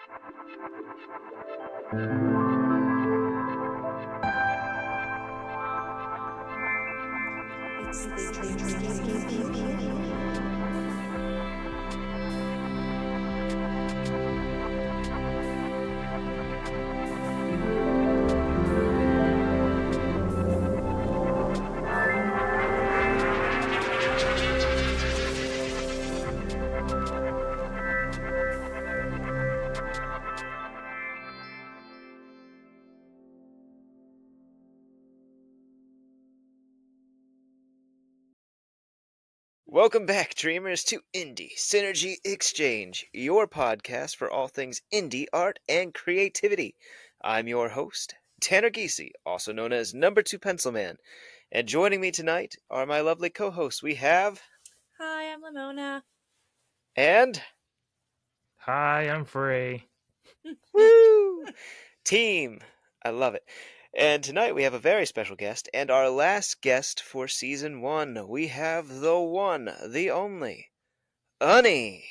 It's the Dreamscape. Welcome back, dreamers, to Indie Synergy Exchange, your podcast for all things indie art and creativity. I'm your host, Tanner Giese, also known as Number 2 Pencil Man. And joining me tonight are my lovely co-hosts. We have... Hi, I'm Lemona. And... Hi, I'm Frae. Woo! Team! I love it. And tonight we have a very special guest, and our last guest for Season 1. We have the one, the only, Anil.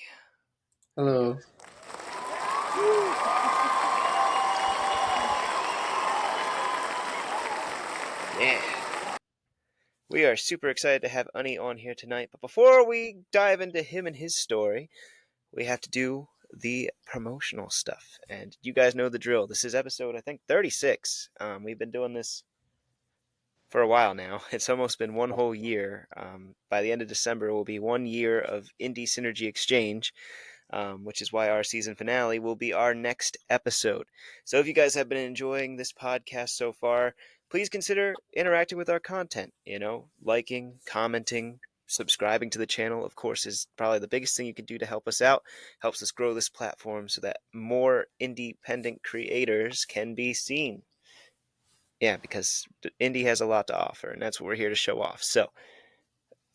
Hello. Yeah. We are super excited to have Anil on here tonight, but before we dive into him and his story, we have to do the promotional stuff. And you guys know the drill. This is episode, I think, 36. We've been doing this for a while now. It's almost been one whole year. By the end of December, it will be 1 year of Indie Synergy Exchange, which is why our season finale will be our next episode. So if you guys have been enjoying this podcast so far, please consider interacting with our content, liking, commenting, subscribing to the channel, of course, is probably the biggest thing you can do to help us out. Helps us grow this platform so that more independent creators can be seen. Yeah, because indie has a lot to offer, and that's what we're here to show off. So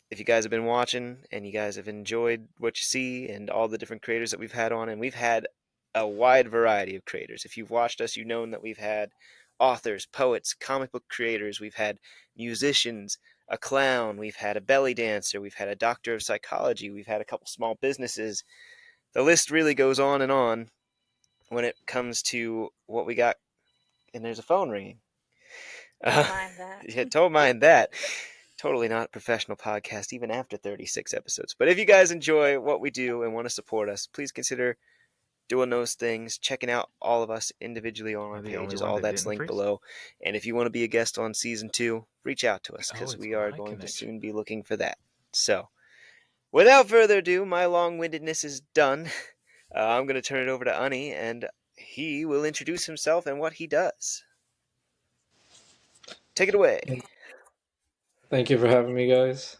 if you guys have been watching and you guys have enjoyed what you see and all the different creators that we've had on, and we've had a wide variety of creators. If you've watched us, you've known that we've had authors, poets, comic book creators, we've had musicians, a clown, we've had a belly dancer, we've had a doctor of psychology, we've had a couple small businesses. The list really goes on and on when it comes to what we got. And there's a phone ringing. Mind that. Yeah, don't mind that. Totally not a professional podcast, even after 36 episodes. But if you guys enjoy what we do and want to support us, please consider doing those things, checking out all of us individually on our You're the only pages. one All that that's didn't linked freeze? below. And if you want to be a guest on Season 2, reach out to us, because it's we are my going to connection. soon be looking for that. So, without further ado, my long-windedness is done. I'm going to turn it over to Anil, and he will introduce himself and what he does. Take it away. Thank you for having me, guys.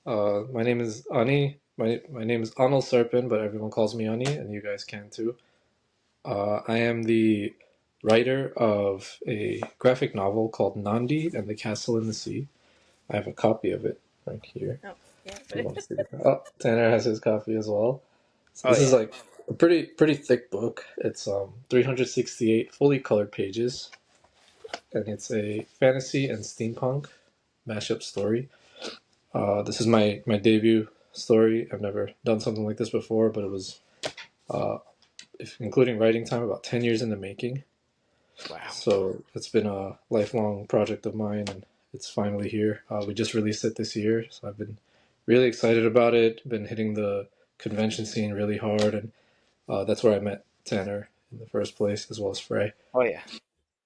My name is Ani. My name is Anil Serpin, but everyone calls me Ani, and you guys can too. I am the writer of a graphic novel called Nandi and the Castle in the Sea. I have a copy of it right here. Oh, yeah. If you want to see it. Oh, Tanner has his copy as well. So Oh, this is yeah. like a pretty thick book. It's 368 fully colored pages, and it's a fantasy and steampunk mashup story. This is my debut story. I've never done something like this before, but it was, including writing time, about 10 years in the making. Wow. So it's been a lifelong project of mine, and it's finally here. We just released it this year, so I've been really excited about it. Been hitting the convention scene really hard, and that's where I met Tanner in the first place, as well as Frae. Oh, yeah.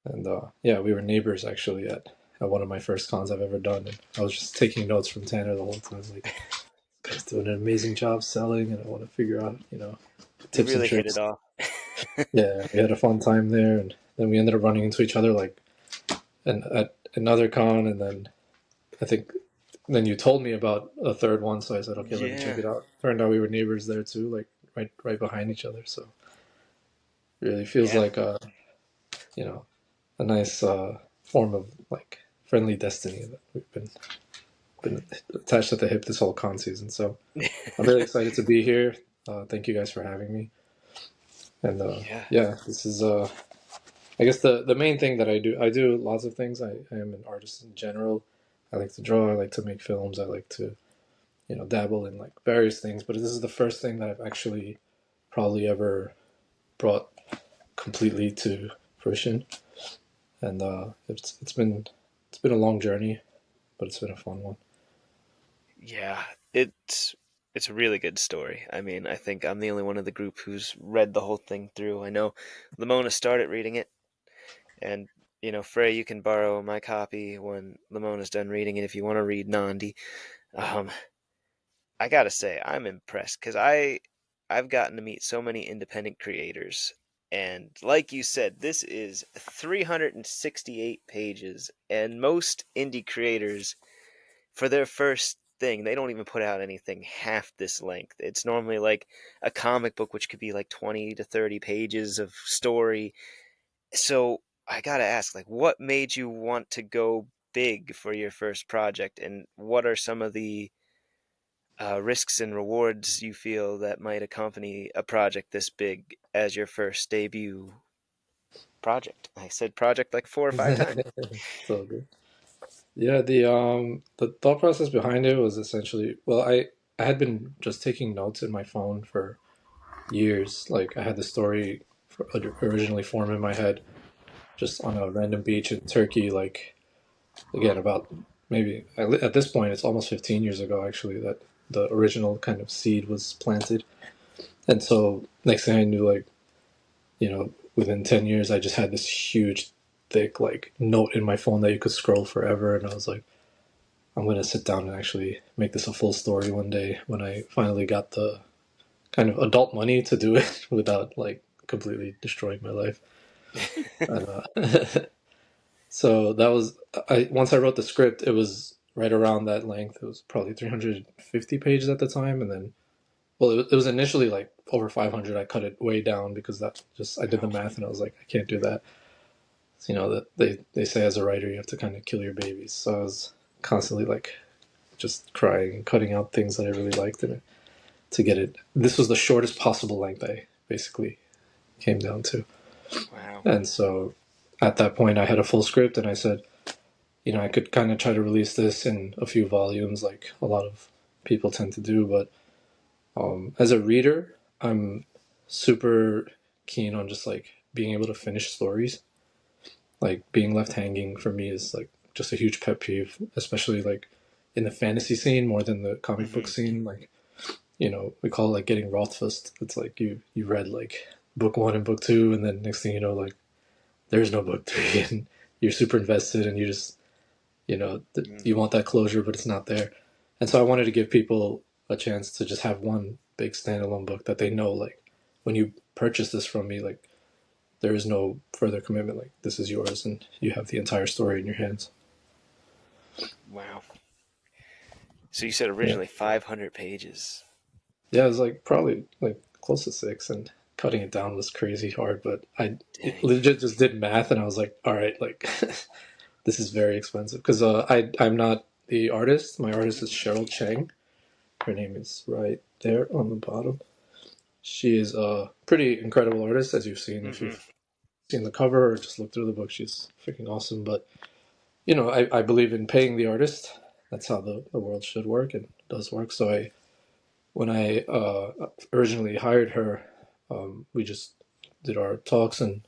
And yeah, we were neighbors actually at one of my first cons I've ever done. And I was just taking notes from Tanner the whole time. Like, this guy's doing an amazing job selling, and I want to figure out, We tips really and hit tricks. it off. Yeah, we had a fun time there, and then we ended up running into each other at another con, and then I think then you told me about a third one, so I said, okay, let me check it out. Turned out we were neighbors there too, like right behind each other. So really feels like a nice form of like friendly destiny that we've been attached at the hip this whole con season. So I'm really excited to be here. Thank you guys for having me. And yeah, this is I guess the main thing that I do lots of things. I am an artist in general. I like to draw. I like to make films. I like to dabble in like various things. But this is the first thing that I've actually probably ever brought completely to fruition. And it's been a long journey, but it's been a fun one. Yeah, it's a really good story. I mean, I think I'm the only one in the group who's read the whole thing through. I know Lemona started reading it, and Frae, you can borrow my copy when Lemona's done reading it if you want to read Nandi. Um, I gotta say, I'm impressed because I've gotten to meet so many independent creators, and like you said, this is 368 pages, and most indie creators, for their first thing, they don't even put out anything half this length. It's normally like a comic book, which could be like 20 to 30 pages of story. So I gotta ask, like, what made you want to go big for your first project, and what are some of the risks and rewards you feel that might accompany a project this big as your first debut project? I said project like 4 or 5 times. So good. Yeah, the thought process behind it was essentially, well, I had been just taking notes in my phone for years. Like I had the story originally formed in my head just on a random beach in Turkey, like again about maybe at this point it's almost 15 years ago actually that the original kind of seed was planted. And so next thing I knew, like, within 10 years I just had this huge thick like note in my phone that you could scroll forever, and I was like, I'm going to sit down and actually make this a full story one day when I finally got the kind of adult money to do it without like completely destroying my life. And, so that was, once I wrote the script, it was right around that length. It was probably 350 pages at the time. And then, well, it was initially like over 500. I cut it way down because I did the math and I was like, I can't do that. So, that they say as a writer, you have to kind of kill your babies. So I was constantly like just crying and cutting out things that I really liked in it to get it. This was the shortest possible length I basically came down to. Wow. And so at that point, I had a full script, and I said, I could kind of try to release this in a few volumes, like a lot of people tend to do. But as a reader, I'm super keen on just like being able to finish stories. Like being left hanging for me is like just a huge pet peeve, especially like in the fantasy scene more than the comic book scene. Like, we call it like getting Rothfussed. It's like you read like book 1 and book 2, and then next thing you know, like there's no book 3, and you're super invested, and you just you want that closure, but it's not there. And so I wanted to give people a chance to just have one big standalone book that they know, like when you purchase this from me, like there is no further commitment. Like this is yours, and you have the entire story in your hands. Wow. So you said originally 500 pages. Yeah, it was like probably like close to 6, and cutting it down was crazy hard. But I legit just did math, and I was like, all right, like this is very expensive because I'm not the artist. My artist is Cheryl Chang. Her name is right there on the bottom. She is a pretty incredible artist, as you've seen. If you've seen the cover or just looked through the book, she's freaking awesome. But I believe in paying the artist. That's how the world should work, and it does work. So when I originally hired her, we just did our talks, and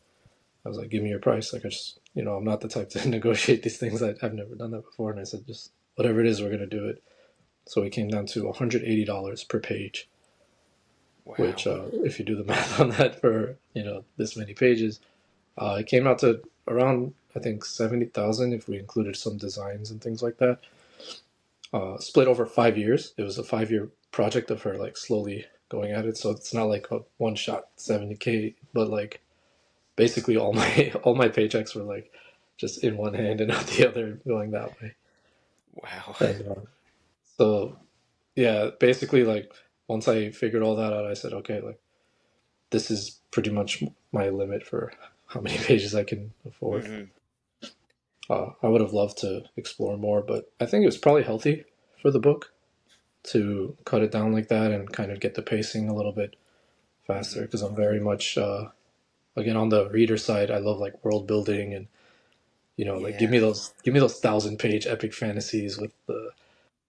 I was like, give me your price. Like, I'm not the type to negotiate these things. I've never done that before. And I said, just whatever it is, we're going to do it. So we came down to $180 per page, Wow. which if you do the math on that for, this many pages, it came out to around, I think, 70,000 if we included some designs and things like that. Split over 5 years. It was a 5-year project of her, like, slowly going at it. So it's not like a one-shot 70K, but like basically all my paychecks were like just in one hand and out the other going that way. Wow. And so yeah, basically like once I figured all that out, I said, okay, like this is pretty much my limit for how many pages I can afford. I would have loved to explore more, but I think it was probably healthy for the book to cut it down like that and kind of get the pacing a little bit faster, because I'm very much again on the reader side, I love like world building and like give me those 1,000-page epic fantasies with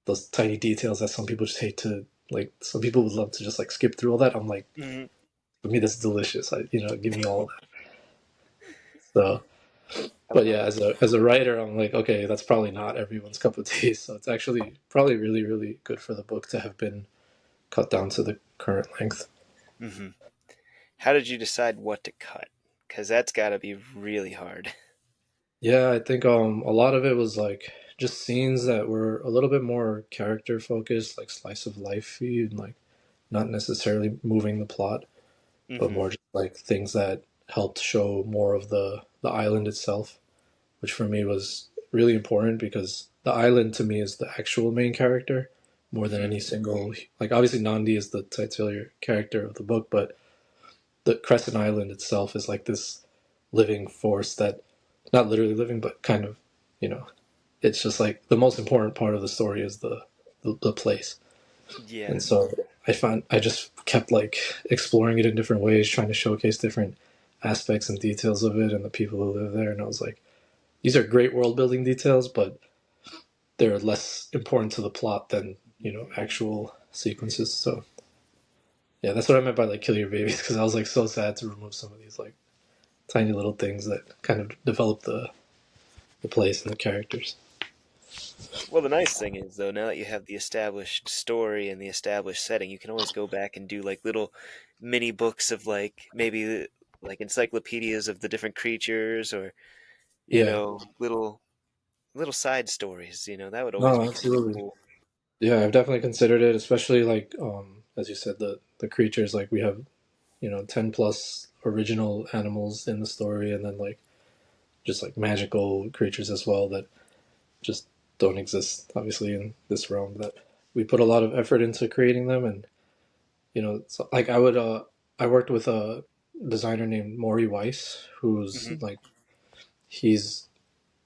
those tiny details that some people just hate to, like, some people would love to just like skip through all that. I'm like, for me that's delicious. Give me all of that. So, I but love yeah, it. as a writer, I'm like, okay, that's probably not everyone's cup of tea. So it's actually probably really, really good for the book to have been cut down to the current length. Hmm. How did you decide what to cut? Because that's got to be really hard. Yeah, I think a lot of it was like just scenes that were a little bit more character focused, like slice of life, and like not necessarily moving the plot, but Hmm. more just like things that helped show more of the island itself, which for me was really important because the island to me is the actual main character more than Hmm. any single, like obviously Nandi is the titular character of the book, but the Crescent Island itself is like this living force that not literally living but kind of, you know, it's just like the most important part of the story is the place. Yeah. And so I just kept like exploring it in different ways, trying to showcase different aspects and details of it and the people who live there. And I was like, these are great world building details, but they're less important to the plot than, you know, actual sequences. So yeah, that's what I meant by like kill your babies, because I was like so sad to remove some of these like tiny little things that kind of develop the place and the characters. Well, the nice thing is, though, now that you have the established story and the established setting, you can always go back and do like little mini books of like maybe like encyclopedias of the different creatures, or Yeah, little side stories. That would always no, be kind of absolutely. cool. Yeah, I've definitely considered it, especially like as you said, the creatures, like we have, you know, 10 plus original animals in the story, and then like just like magical creatures as well that just don't exist obviously in this realm, that we put a lot of effort into creating them. And you know, so, like I worked with a designer named Maury Weiss, who's Hmm. like he's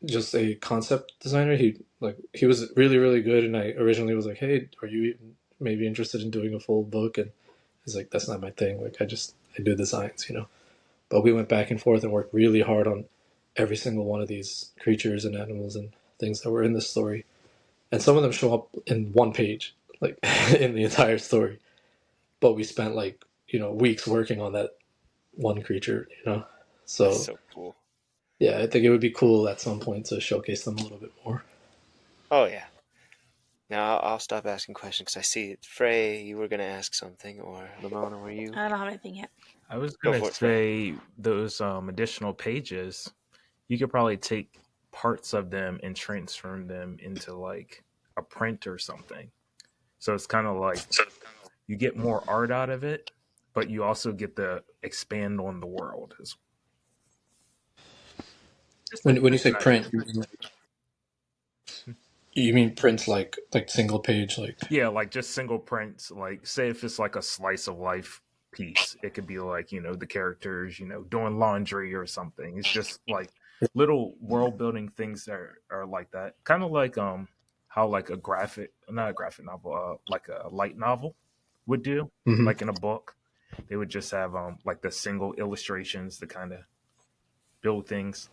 just a concept designer. He was really really good, and I originally was like, hey, are you maybe interested in doing a full book? And he's like, that's not my thing. Like I do designs, you know. But we went back and forth and worked really hard on every single one of these creatures and animals and things that were in this story. And some of them show up in one page, like in the entire story. But we spent like, you know, weeks working on that one creature, you know. That's So so cool. yeah, I think it would be cool at some point to showcase them a little bit more. Oh yeah. Now I'll stop asking questions because I see Frey, you were gonna ask something, or Lemona, were you? I don't have anything yet. I was Go gonna for it, Frey. say those additional pages, you could probably take parts of them and transform them into like a print or something. So it's kind of like you get more art out of it, but you also get to expand on the world. It's just When you say an idea. print, you mean print like single page, like Yeah, like just single prints. Like, say if it's like a slice of life piece, it could be like, the characters, doing laundry or something. It's just like little world building things that are like that. Kind of like how like not a graphic novel, like a light novel would do, mhm. like in a book. They would just have like the single illustrations to kind of build things.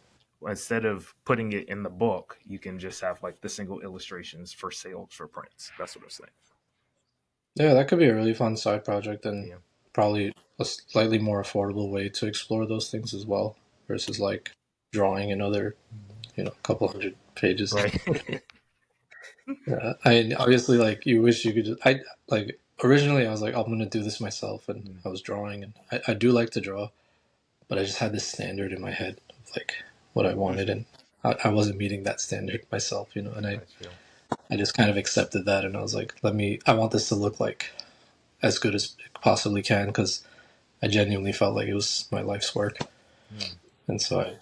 Instead of putting it in the book, you can just have like the single illustrations for sales for prints. That's what I'm saying. Yeah, that could be a really fun side project, and Yeah. probably a slightly more affordable way to explore those things as well, versus like drawing another, you know, couple hundred pages. Right. Yeah, I obviously like you wish you could. I like originally I was like, I'm gonna do this myself, and I was drawing, and I do like to draw, but I just had this standard in my head of like what I wanted, Hmm. and I wasn't meeting that standard myself, you know. And I feel. I just kind of accepted that, and I was like, I want this to look like as good as it possibly can, because I genuinely felt like it was my life's work, Mm. and so I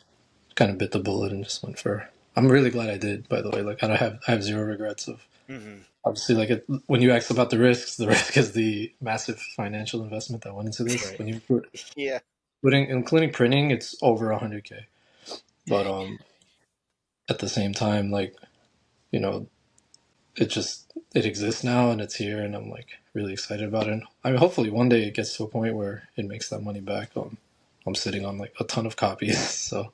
kind of bit the bullet and just went for. I'm really glad I did, by the way. Like I have zero regrets of. Hmm. Obviously, like when you asked about the risks, the risk is the massive financial investment that went into this. Right. When you Yeah. putting, including printing, it's over 100K. But at the same time, like, you know, it exists now and it's here, and I'm like really excited about it. I mean, hopefully one day it gets to a point where it makes that money back. I'm sitting on like a ton of copies, so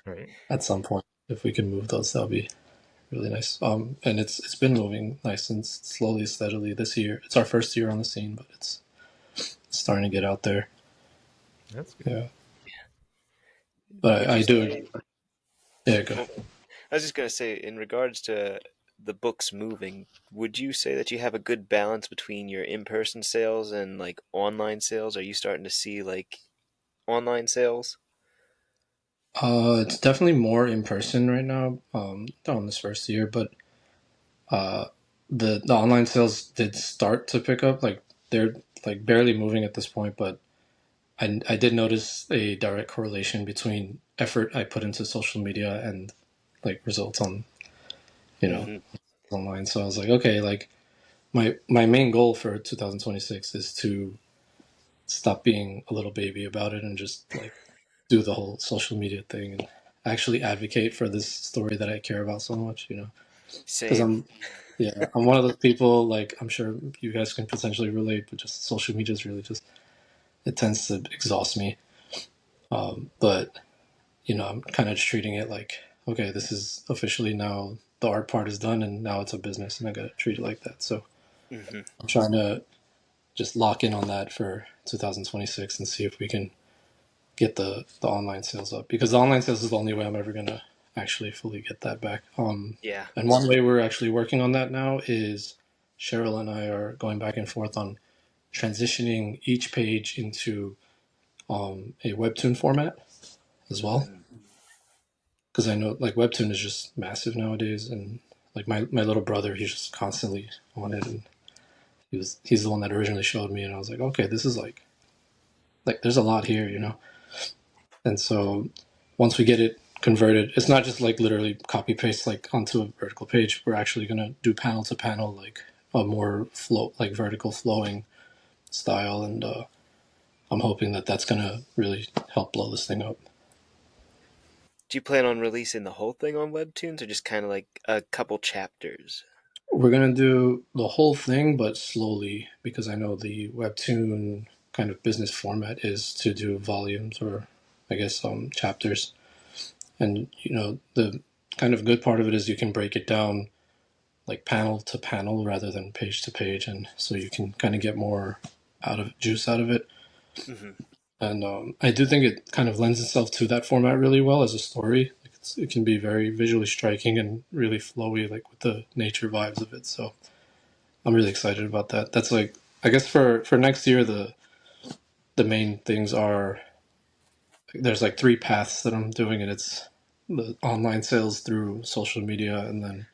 Right. at some point, if we can move those, that'll be really nice. And it's been moving nice and slowly, steadily this year. It's our first year on the scene, but it's starting to get out there. That's good. Yeah. But Would you I do. say? Yeah, go ahead. Well, I was just gonna say, in regards to the books moving, would you say that you have a good balance between your in-person sales and like online sales? Are you starting to see like online sales? It's definitely more in person right now. On this first year, but uh, the online sales did start to pick up. Like they're like barely moving at this point, but I did notice a direct correlation between effort I put into social media and like results on you know Mm-hmm. online. So I was like, okay, like my main goal for 2026 is to stop being a little baby about it and just like do the whole social media thing and actually advocate for this story that I care about so much, because Same. I'm one of those people, like I'm sure you guys can potentially relate, but just social media is really just, it tends to exhaust me. But I'm kind of just treating it like, okay, this is officially now the art part is done and now it's a business and I gotta treat it like that. So Mm-hmm. I'm trying to just lock in on that for 2026 and see if we can get the online sales up, because the online sales is the only way I'm ever gonna actually fully get that back. Yeah. And one way we're actually working on that now is Cheryl and I are going back and forth on transitioning each page into a webtoon format as well, Mm. because I know like webtoon is just massive nowadays, and like my little brother, he's just constantly on it, and he's the one that originally showed me, and I was like, okay, this is like there's a lot here. And so once we get it converted, it's not just like literally copy paste like onto a vertical page. We're actually gonna do panel to panel, like a more flow, like vertical flowing style, and I'm hoping that that's gonna really help blow this thing up. Do you plan on releasing the whole thing on Webtoons or just kind of like a couple chapters? We're gonna do the whole thing, but slowly, because I know the webtoon kind of business format is to do volumes, or I guess chapters. And the kind of good part of it is you can break it down like panel to panel rather than page to page, and so you can kind of get more juice out of it. Mm-hmm. And I do think it kind of lends itself to that format really well as a story. Like it can be very visually striking and really flowy, like with the nature vibes of it. So I'm really excited about that. That's like, I guess for next year, the main things are, there's like three paths that I'm doing, and it's the online sales through social media, and then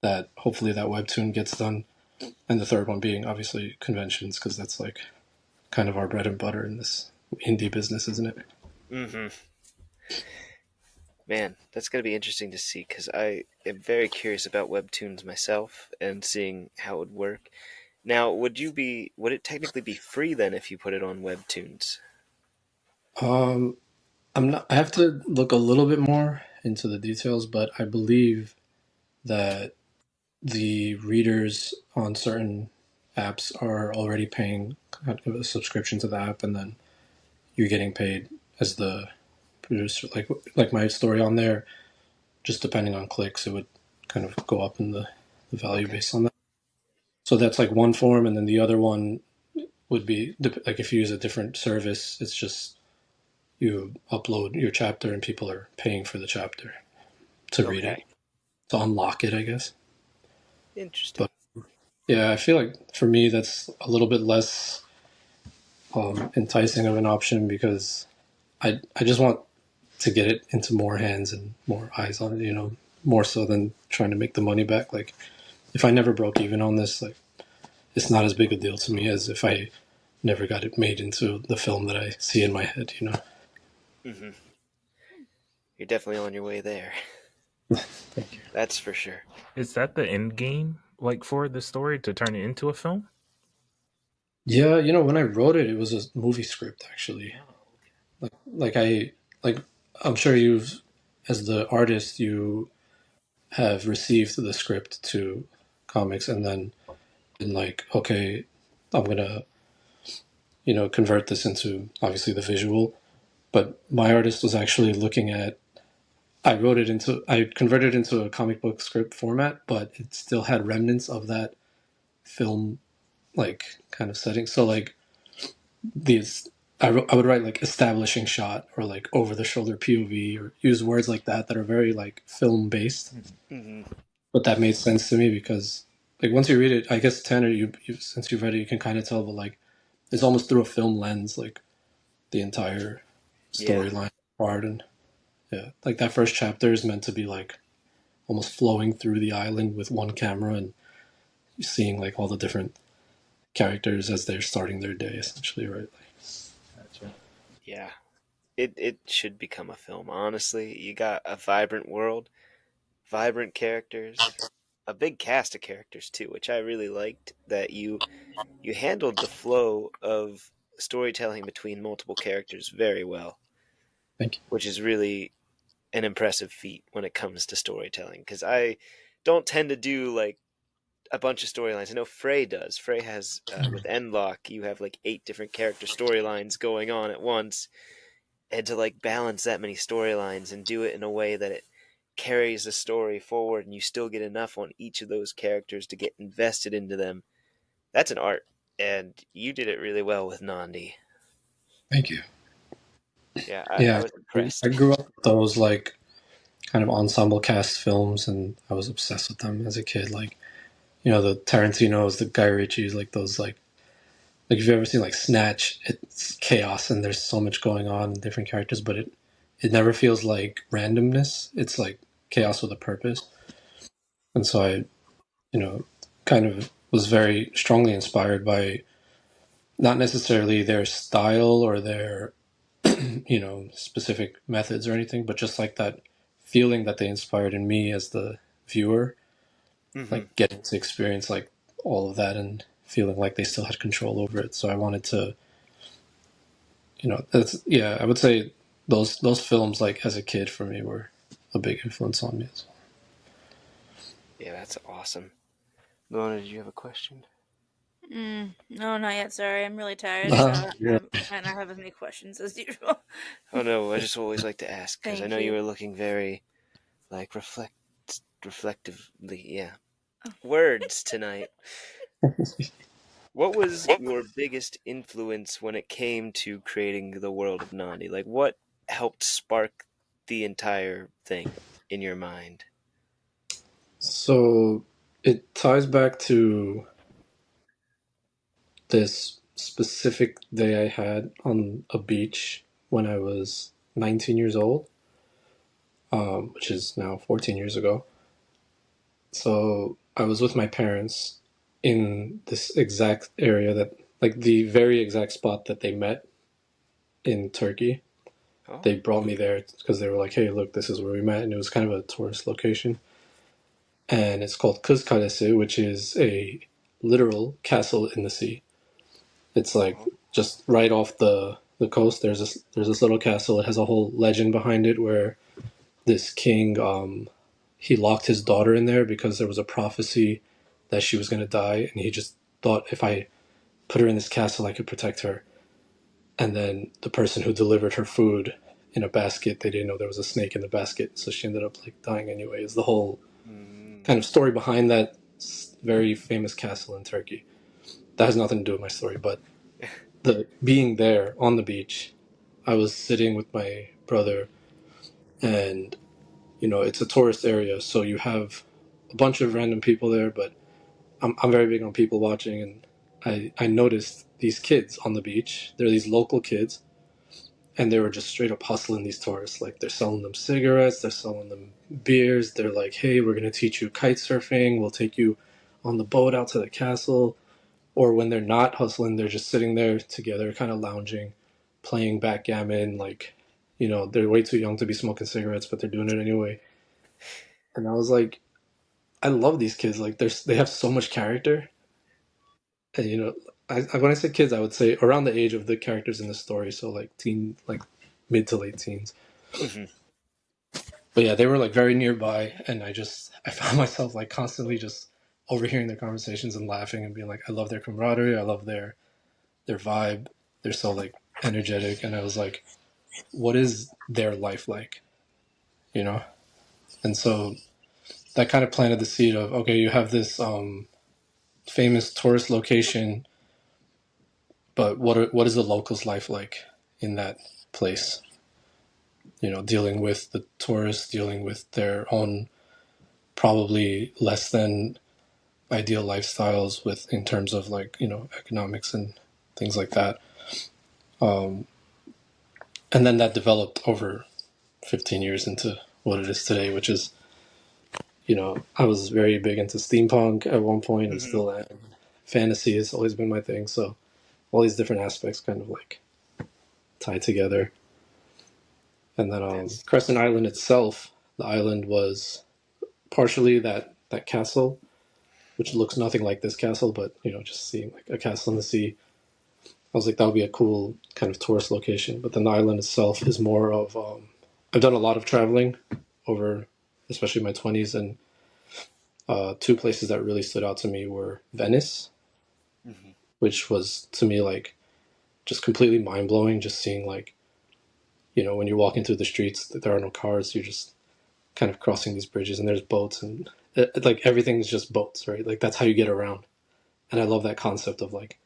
that hopefully that webtoon gets done, and the third one being obviously conventions, because that's like kind of our bread and butter in this indie business, isn't it? Mm-hmm. Man, that's going to be interesting to see because I am very curious about Webtoons myself and seeing how it would work. Now, would it technically be free then if you put it on Webtoons? Um, I'm not. I have to look a little bit more into the details, but I believe that the readers on certain apps are already paying kind of a subscription to the app, and then you're getting paid as the producer. Like my story on there, just depending on clicks, it would kind of go up in the value Okay. based on that. So that's like one form, and then the other one would be like if you use a different service, it's just you upload your chapter and people are paying for the chapter to read it, Okay. to unlock it, I guess. Interesting. But yeah, I feel like for me that's a little bit less enticing of an option, because I just want to get it into more hands and more eyes on it, more so than trying to make the money back. Like if I never broke even on this, like it's not as big a deal to me as if I never got it made into the film that I see in my head. Mm-hmm. You're definitely on your way there. Thank you. That's for sure. Is that the end game, like for the story to turn it into a film? Yeah, when I wrote it, it was a movie script actually. Like like I'm sure you've, as the artist, you have received the script to comics and then been like, okay, I'm gonna convert this into obviously the visual. But my artist was actually looking at. I converted it into a comic book script format, but it still had remnants of that film like kind of setting. So like these I would write like establishing shot or like over the shoulder POV or use words like that are very like film based. Hmm. But that made sense to me because like once you read it, I guess Tanner, you since you've read it, you can kind of tell. But like it's almost through a film lens, like the entire Yeah. storyline part, and yeah, like that first chapter is meant to be like almost flowing through the island with one camera and you're seeing like all the different characters as they're starting their day, essentially, right? Gotcha. Yeah. It should become a film, honestly. You got a vibrant world, vibrant characters, a big cast of characters too, which I really liked that you handled the flow of storytelling between multiple characters very well, Thank you. which is really an impressive feat when it comes to storytelling because I don't tend to do like a bunch of storylines. I know Frae does. Frae has with Endlock, you have like 8 different character storylines going on at once, and to like balance that many storylines and do it in a way that it carries the story forward and you still get enough on each of those characters to get invested into them. That's an art, and you did it really well with Nandi. Thank you. Yeah, I Yeah, was I impressed. grew up with those like kind of ensemble cast films, and I was obsessed with them as a kid. Like the Tarantino's, the Guy Ritchie's, like those like if you've ever seen like Snatch, it's chaos and there's so much going on and different characters, but it never feels like randomness. It's like chaos with a purpose. And so I, kind of was very strongly inspired by not necessarily their style or their, specific methods or anything, but just like that feeling that they inspired in me as the viewer, Hmm. like getting to experience like all of that and feeling like they still had control over it. So I wanted to, that's yeah. I would say those films, like as a kid, for me were a big influence on me as Yeah, that's awesome. Lona, did you have a question? No, not yet. Sorry, I'm really tired, so well. Yeah. I don't have as many questions as usual. Oh no, I just always like to ask because I Thank know you you. were looking very like reflectively. Yeah, words tonight. What was your biggest influence when it came to creating the world of Nandi? Like, what helped spark the entire thing in your mind? So it ties back to this specific day I had on a beach when I was 19 years old, which is now 14 years ago. So I was with my parents in this exact area that, like, the very exact spot that they met in Turkey. Oh, They brought me there because they were like, "Hey, look, this is where we met," and it was kind of a tourist location. And it's called Kız Kalesi, which is a literal castle in the sea. It's like oh. just right off the coast. There's this little castle. It has a whole legend behind it where this king he locked his daughter in there because there was a prophecy that she was going to die, and he just thought if I put her in this castle, I could protect her. And then the person who delivered her food in a basket, they didn't know there was a snake in the basket, so she ended up like dying anyway. Is the whole Mm. kind of story behind that very famous castle in Turkey. That has nothing to do with my story, but the being there on the beach, I was sitting with my brother, and it's a tourist area, so you have a bunch of random people there, but I'm very big on people watching, and I noticed these kids on the beach. They're these local kids, and they were just straight up hustling these tourists. Like they're selling them cigarettes, they're selling them beers. They're like, "Hey, we're gonna teach you kite surfing. We'll take you on the boat out to the castle." Or when they're not hustling, they're just sitting there together, kind of lounging, playing backgammon. Like, they're way too young to be smoking cigarettes, but they're doing it anyway. And I was like, I love these kids. Like, they have so much character. And when I say kids, I would say around the age of the characters in the story. So like like mid to late teens. Hmm. But yeah, they were like very nearby, and I found myself like constantly just overhearing their conversations and laughing and being like, I love their camaraderie. I love their vibe. They're so like energetic, and I was like, what is their life like, you know? And so that kind of planted the seed of, okay, you have this famous tourist location But what is the locals' life like in that place? You know, dealing with the tourists, dealing with their own probably less than ideal lifestyles with in terms of like, you know, economics and things like that. And then that developed over 15 years into what it is today, which is, you know, I was very big into steampunk at one point and Mm-hmm. still am. Fantasy has always been my thing. So all these different aspects kind of like tied together. And then That's Crescent Island itself, the island was partially that castle, which looks nothing like this castle, but you know, just seeing like a castle in the sea, I was like, that would be a cool kind of tourist location. But then the island itself is more of I've done a lot of traveling over, especially my 20s, and two places that really stood out to me were Venice, mm-hmm. which was to me like just completely mind blowing. Just seeing like, you know, when you're walking through the streets, there are no cars. You're just kind of crossing these bridges, and there's boats, and like everything's just boats, right? Like that's how you get around. And I love that concept of like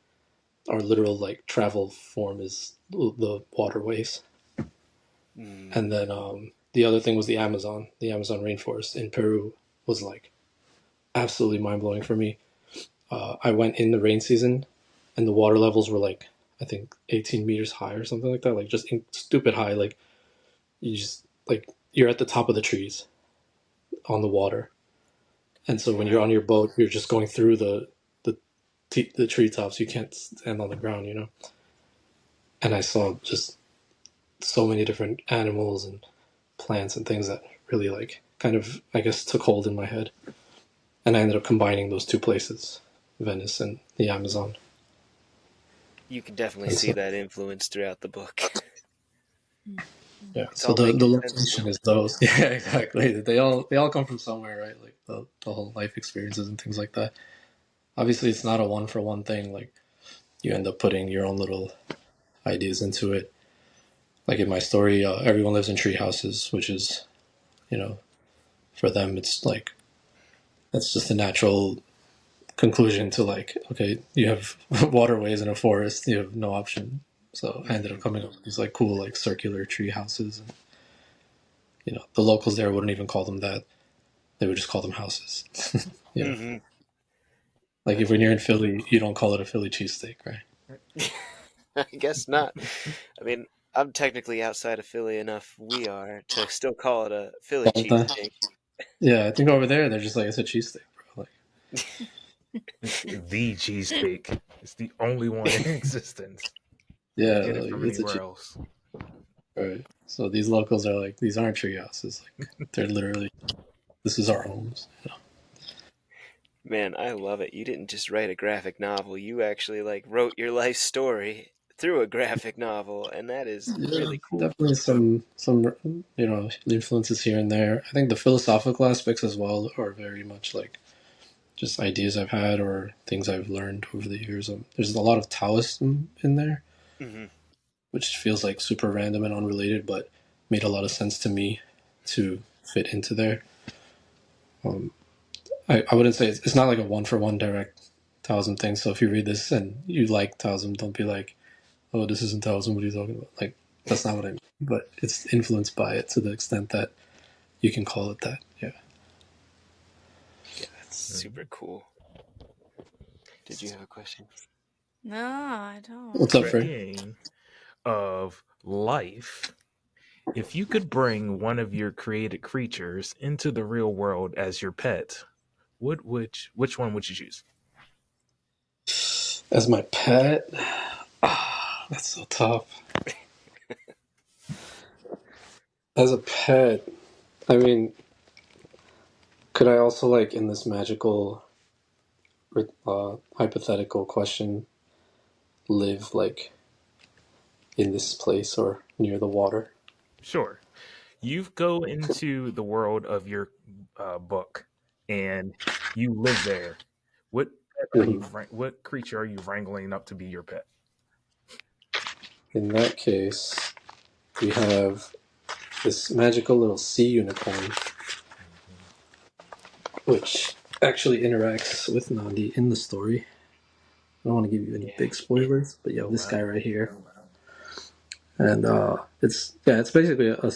our literal like travel form is the waterways. Mm. And then the other thing was the Amazon rainforest in Peru was like absolutely mind blowing for me. I went in the rain season, and the water levels were like I think 18 meters high or something like that, like just stupid high. Like you just like you're at the top of the trees on the water, and so when you're on your boat, you're just going through the treetops. You can't stand on the ground, you know. And I saw just so many different animals and plants and things that really like kind of I guess took hold in my head. And I ended up combining those two places, Venice and the Amazon. You can definitely And see so that influence throughout the book. yeah, It's so all the making sense. location is those. Yeah, exactly. They all come from somewhere, right? Like the whole life experiences and things like that. Obviously, it's not a one for one thing. Like you end up putting your own little ideas into it. Like in my story, everyone lives in tree houses, which is, you know, for them, it's like that's just a natural conclusion to like, okay, you have waterways in a forest, you have no option. So I ended up Mm-hmm. coming up with these like cool like circular tree houses, and you know, the locals there wouldn't even call them that; they would just call them houses. You know, Mm-hmm. like if That's when you're in amazing. Philly, you don't call it a Philly cheesesteak, right? I guess not. I mean, I'm technically outside of Philly enough. We are to still call it a Philly Call it that. cheesesteak. Yeah, I think over there they're just like it's a cheesesteak, bro. Like, It's the cheesesteak. It's the only one in existence. Don't yeah, get it like, from it's a anywhere cheese. else. Right. So these locals are like these aren't tree houses. Like they're literally this is our homes. Man, I love it. You didn't just write a graphic novel. You actually like wrote your life story through a graphic novel, and that is Yeah, really cool. definitely some you know influences here and there. I think the philosophical aspects as well are very much like just ideas I've had or things I've learned over the years. There's a lot of Taoism in there, Hmm. which feels like super random and unrelated, but made a lot of sense to me to fit into there. Um, I wouldn't say it's not like a one for one direct Taoism thing. So if you read this and you like Taoism, don't be like, oh, this isn't Taoism. What are you talking about? Like, that's not what I mean. But it's influenced by it to the extent that you can call it that. Yeah. Yeah, that's super cool. Did you have a question? No, I don't. What's up, Frae? Speaking of life, if you could bring one of your created creatures into the real world as your pet, which one would you choose? As my pet, that's so tough. As a pet, I mean, could I also like in this magical, hypothetical question live like in this place or near the water? Sure. You go into the world of your book, and you live there. What pet are you? Mhm. What creature are you wrangling up to be your pet? In that case, we have this magical little sea unicorn, which actually interacts with Nandi in the story. don't want to give you any big spoilers, but you have this guy right here, and it's basically a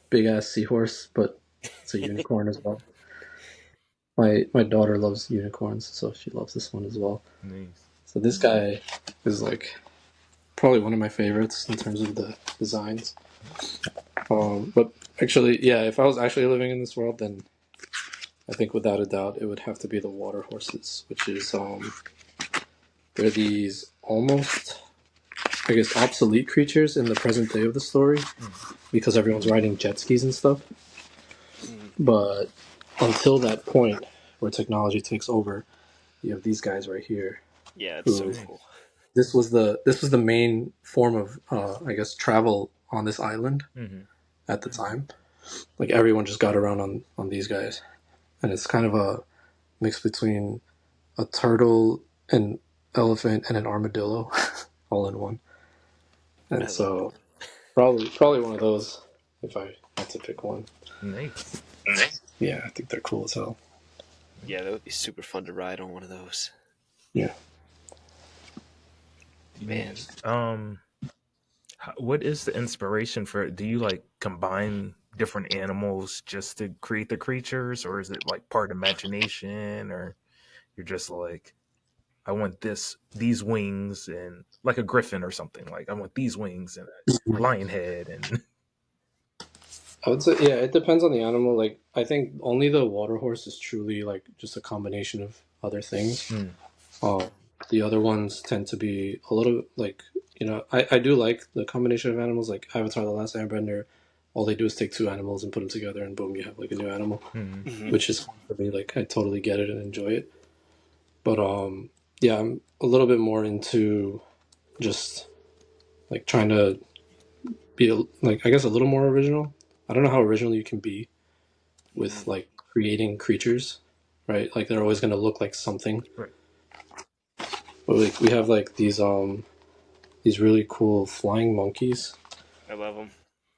big ass seahorse, but it's a unicorn as well. My daughter loves unicorns, so she loves this one as well. Nice. So this guy is like probably one of my favorites in terms of the designs. But actually, yeah, if I was actually living in this world, then I think without a doubt it would have to be the water horses, which is they're these almost, I guess, obsolete creatures in the present day of the story because everyone's riding jet skis and stuff. But until that point where technology takes over, you have these guys right here. Yeah, it's so cool. This was the main form of I guess travel on this island at the time. Like everyone just got around on these guys, and it's kind of a mix between a turtle, an elephant, and an armadillo, all in one. And so probably one of those if I had to pick one. Nice. Yeah, I think they're cool as hell. Yeah, that would be super fun to ride on one of those. Yeah. Man. What is the inspiration for it? Do you like combine different animals just to create the creatures, or is it like part imagination, or you're just like, I want these wings, and like a griffin or something, like I want these wings and a lion head, and I would say, yeah, it depends on the animal. Like, I think only the water horse is truly like just a combination of other things. The other ones tend to be a little like, I do like the combination of animals. Like Avatar: The Last Airbender, all they do is take two animals and put them together, and boom, you have like a new animal, which is fun for me. Like, I totally get it and enjoy it. But yeah, I'm a little bit more into just like trying to be like, I guess, a little more original. I don't know how original you can be with like creating creatures, right? Like they're always going to look like something. right. But like we have like these really cool flying monkeys. I love them.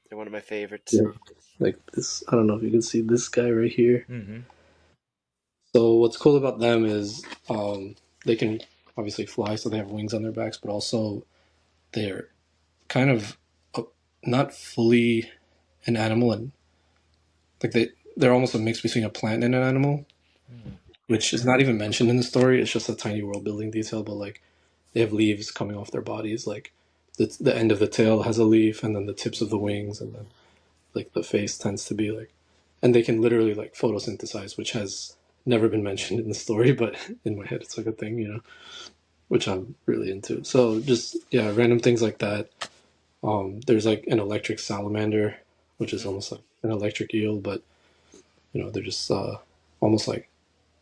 They're one of my favorites. Yeah. Like this, I don't know if you can see this guy right here. So what's cool about them is they can obviously fly, so they have wings on their backs, but also they're kind of not fully an animal, and like they're almost a mix between a plant and an animal, which is not even mentioned in the story. It's just a tiny world building detail, but like they have leaves coming off their bodies. Like the end of the tail has a leaf, and then the tips of the wings, and then like the face tends to be like, and they can literally like photosynthesize, which has never been mentioned in the story, but in my head it's like a thing, which I'm really into. So just, yeah, random things like that. There's like an electric salamander, which is almost like an electric eel, but they're just almost like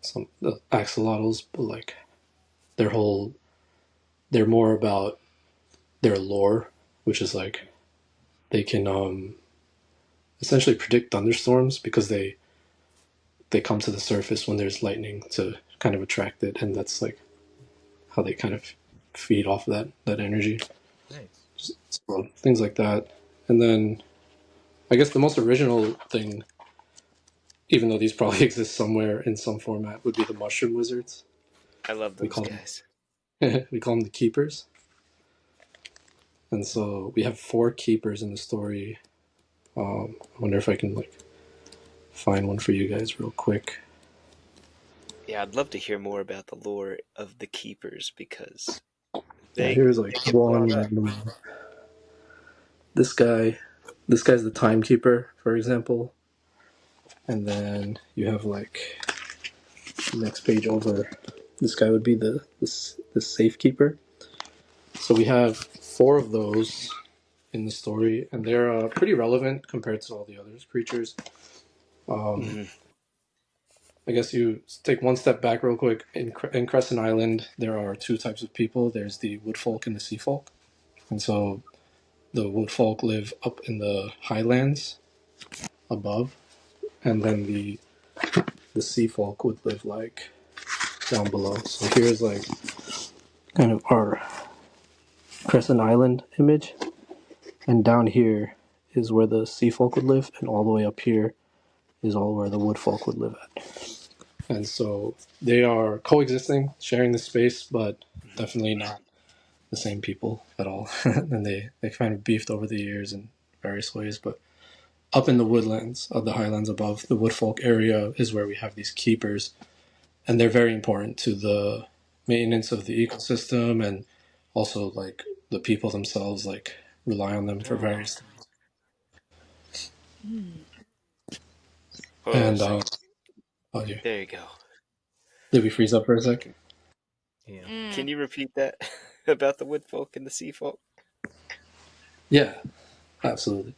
some axolotls, but like they're more about their lore, which is like they can essentially predict thunderstorms because they come to the surface when there's lightning to kind of attract it, and that's like how they kind of feed off that energy. Nice. So things like that. And then I guess the most original thing, even though these probably exist somewhere in some format, would be the mushroom wizards. I love those guys. We call them the keepers. And so we have 4 keepers in the story. I wonder if I can like find one for you guys real quick. Yeah, I'd love to hear more about the lore of the keepers because Here's like one random. This guy's the timekeeper, for example. And then you have like next page over. This guy would be the safekeeper. So we have 4 of those in the story, and they're pretty relevant compared to all the other creatures. I guess you take one step back real quick. In Crescent Island, there are 2 types of people. There's the woodfolk and the seafolk. And so the woodfolk live up in the highlands above, and then the seafolk would live like down below. So here's like kind of our Crescent Island image, and down here is where the seafolk would live, and all the way up here is all where the woodfolk would live at. and so they are coexisting, sharing the space, but definitely not the same people at all. And they kind of beefed over the years in various ways. But up in the woodlands of the highlands above, the woodfolk area is where we have these keepers, and they're very important to the maintenance of the ecosystem, and also like the people themselves like rely on them for various things. Mm. Hold on a And second. oh yeah, There you go. did we freeze up for a sec? Yeah. Can Mm. you repeat that about the woodfolk and the seafolk? Yeah, absolutely.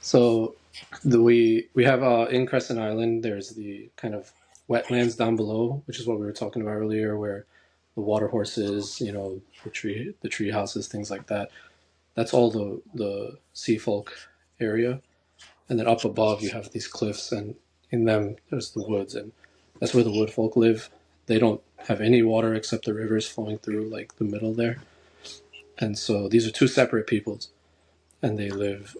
So we have in Crescent Island. There's the kind of wetlands down below, which is what we were talking about earlier, where the water horses, the tree houses, things like that. That's all the sea folk area, and then up above you have these cliffs, and in them there's the woods, and that's where the wood folk live. They don't have any water except the rivers flowing through like the middle there, and so these are two separate peoples, and they live,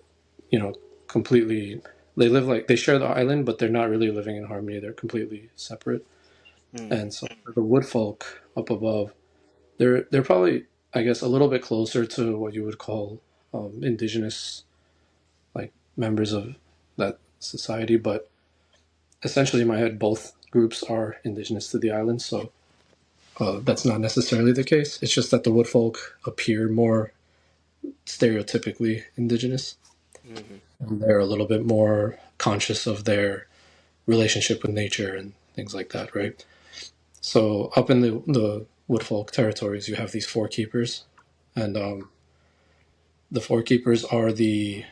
you know, completely. They live like they share the island, but they're not really living in harmony. They're completely separate, Mm. and so for the wood folk up above, they're probably, I guess, a little bit closer to what you would call indigenous, like members of that society. But essentially, in my head, both groups are indigenous to the island, so that's not necessarily the case. It's just that the woodfolk appear more stereotypically indigenous, Mm-hmm. and they're a little bit more conscious of their relationship with nature and things like that, right? So up in the woodfolk territories, you have these four keepers, and the four keepers are the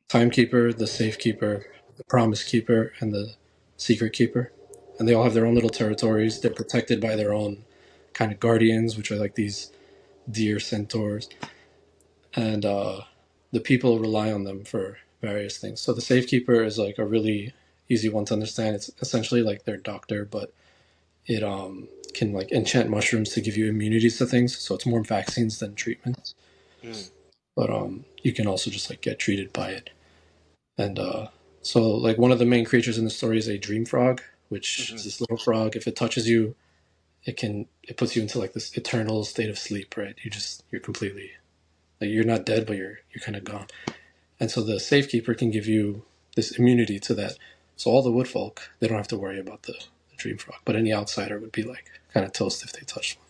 timekeeper, the safekeeper, the promise keeper, and the secret keeper. And they all have their own little territories. They're protected by their own kind of guardians, which are like these deer centaurs. And the people rely on them for various things. So the safekeeper is like a really easy one to understand. It's essentially like their doctor, but it can like enchant mushrooms to give you immunities to things. So it's more vaccines than treatments. Mm. But you can also just like get treated by it. And so, like, one of the main creatures in the story is a dream frog, which Mm-hmm. is this little frog. If it touches you, it puts you into like this eternal state of sleep, right? You're completely like you're not dead, but you're kind of gone. And so the safekeeper can give you this immunity to that. So all the woodfolk, they don't have to worry about the dream frog, but any outsider would be like kind of toast if they touched one.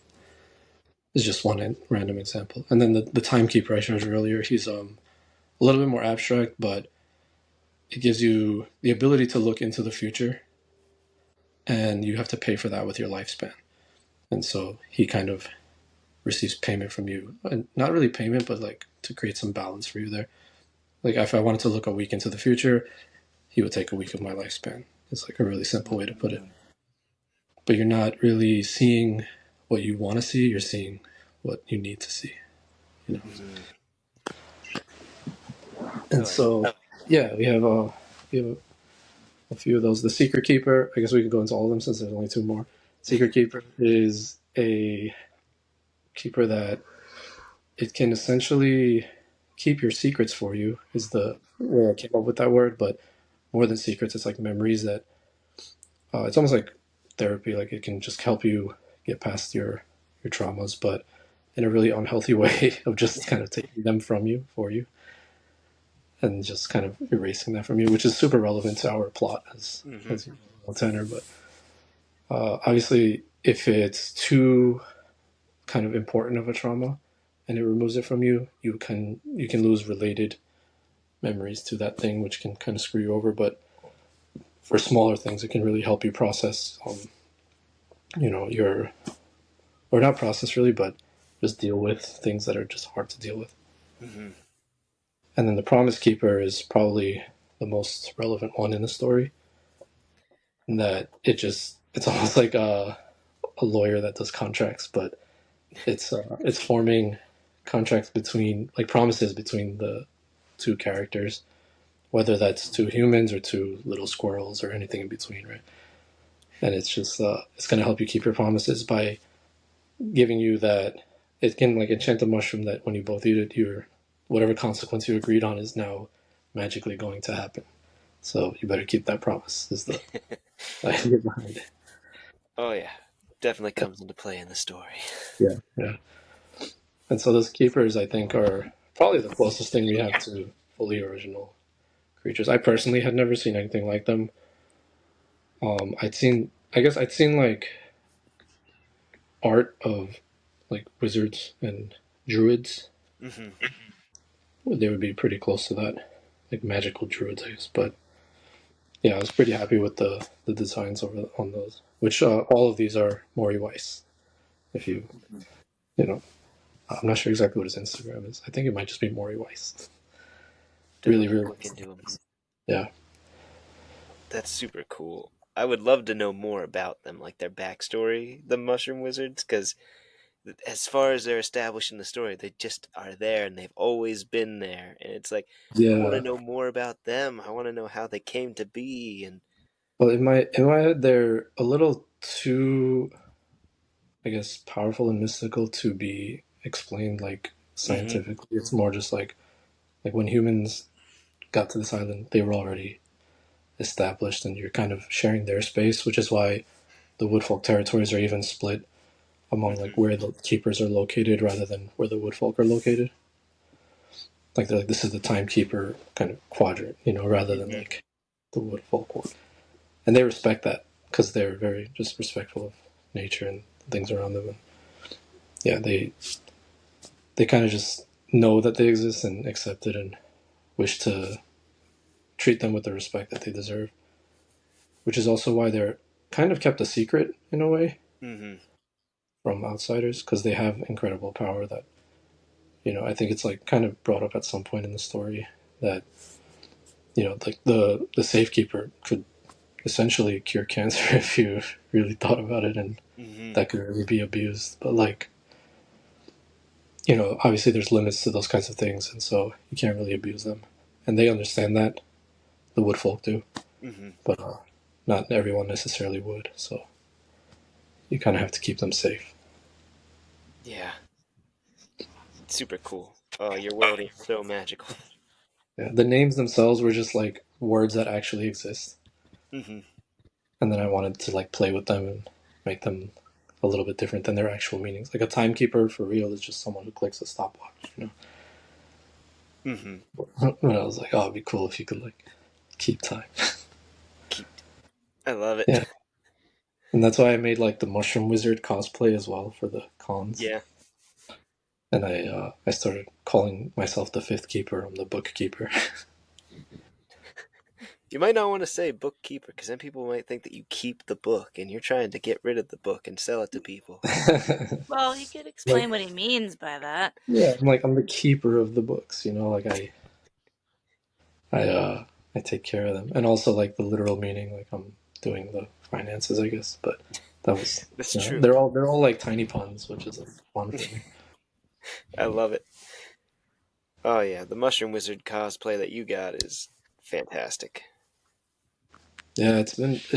It's just one random example. And then the timekeeper I showed you earlier, he's a little bit more abstract, but it gives you the ability to look into the future, and you have to pay for that with your lifespan. And so he kind of receives payment from you, and not really payment, but like to create some balance for you there. Like if I wanted to look a week into the future, he would take a week of my lifespan. It's like a really simple way to put it. But you're not really seeing what you want to see, you're seeing what you need to see, you know. Mm-hmm. And so yeah, we have a few of those. The secret keeper, I guess we could go into all of them since there's only two more. Secret keeper is a keeper that it can essentially keep your secrets for you, is the where I came up with that word. But more than secrets, it's like memories that it's almost like therapy. Like it can just help you get past your traumas, but in a really unhealthy way of just kind of taking them from you for you, and just kind of erasing that from you, which is super relevant to our plot Mm-hmm. as you know, tenor. But obviously, if it's too kind of important of a trauma and it removes it from you, you can lose related memories to that thing, which can kind of screw you over. But for smaller things, it can really help you process, your or not process really, but just deal with things that are just hard to deal with. Mm-hmm. And then the Promise Keeper is probably the most relevant one in the story. In that it's almost like a lawyer that does contracts, but it's forming contracts between like promises between the two characters, whether that's two humans or two little squirrels or anything in between, right? And it's just it's going to help you keep your promises by giving you that. It can like enchant a mushroom that when you both eat it, your whatever consequence you agreed on is now magically going to happen. So you better keep that promise. Is the idea behind it. Oh yeah, definitely comes into play in the story. Yeah, yeah. And so those keepers, I think, are probably the closest thing we have to fully original creatures. I personally had never seen anything like them. I guess I'd seen like art of like wizards and druids. Hmm. They would be pretty close to that, like magical druids, I guess. But yeah, I was pretty happy with the designs on those. Which all of these are Maury Weiss. If you know, I'm not sure exactly what his Instagram is. I think it might just be Maury Weiss. Really, Definitely really, look into them. yeah, That's super cool. I would love to know more about them, like their backstory, the Mushroom Wizards, because as far as they're established in the story, they just are there and they've always been there. And it's like, I want to yeah. know more about them. I want to know how they came to be. And Well, in my head, they're a little too, I guess, powerful and mystical to be explained like hmm scientifically. It's more just like when humans got to this island, they were already established, and you're kind of sharing their space, which is why the woodfolk territories are even split among like hmm where the keepers are located rather than where the woodfolk are located. Like this is the timekeeper kind of quadrant, rather than hmm like the woodfolk one. And they respect that because they're very just respectful of nature and things around them. And yeah, they kind of just know that they exist and accept it and wish to treat them with the respect that they deserve, which is also why they're kind of kept a secret in a way hmm from outsiders because they have incredible power that I think it's like kind of brought up at some point in the story that like the safekeeper could essentially cure cancer if you really thought about it, and hmm that could really be abused. But like obviously there's limits to those kinds of things, and so you can't really abuse them, and they understand that. The woodfolk do, hmm but not everyone necessarily would. So you kind of have to keep them safe. Yeah, super cool. Oh, your world is so magical. Yeah, the names themselves were just like words that actually exist, hmm and then I wanted to like play with them and make them a little bit different than their actual meanings. Like a timekeeper for real is just someone who clicks a stopwatch. hmm But I was like, oh, it'd be cool if you could like keep time. Keep. I love it. Yeah, and that's why I made like the Mushroom Wizard cosplay as well for the cons. Yeah. And I started calling myself the Fifth Keeper. I'm the Bookkeeper. You might not want to say bookkeeper because then people might think that you keep the book and you're trying to get rid of the book and sell it to people. Well, he could Like, explain what he means by that. yeah, I'm the keeper of the books. Like I take care of them, and also like the literal meaning, like I'm doing the finances, I guess. But that was That's true. they're all like tiny puns, which is like fun for me. I love it. Oh yeah, the Mushroom Wizard cosplay that you got is fantastic. Yeah,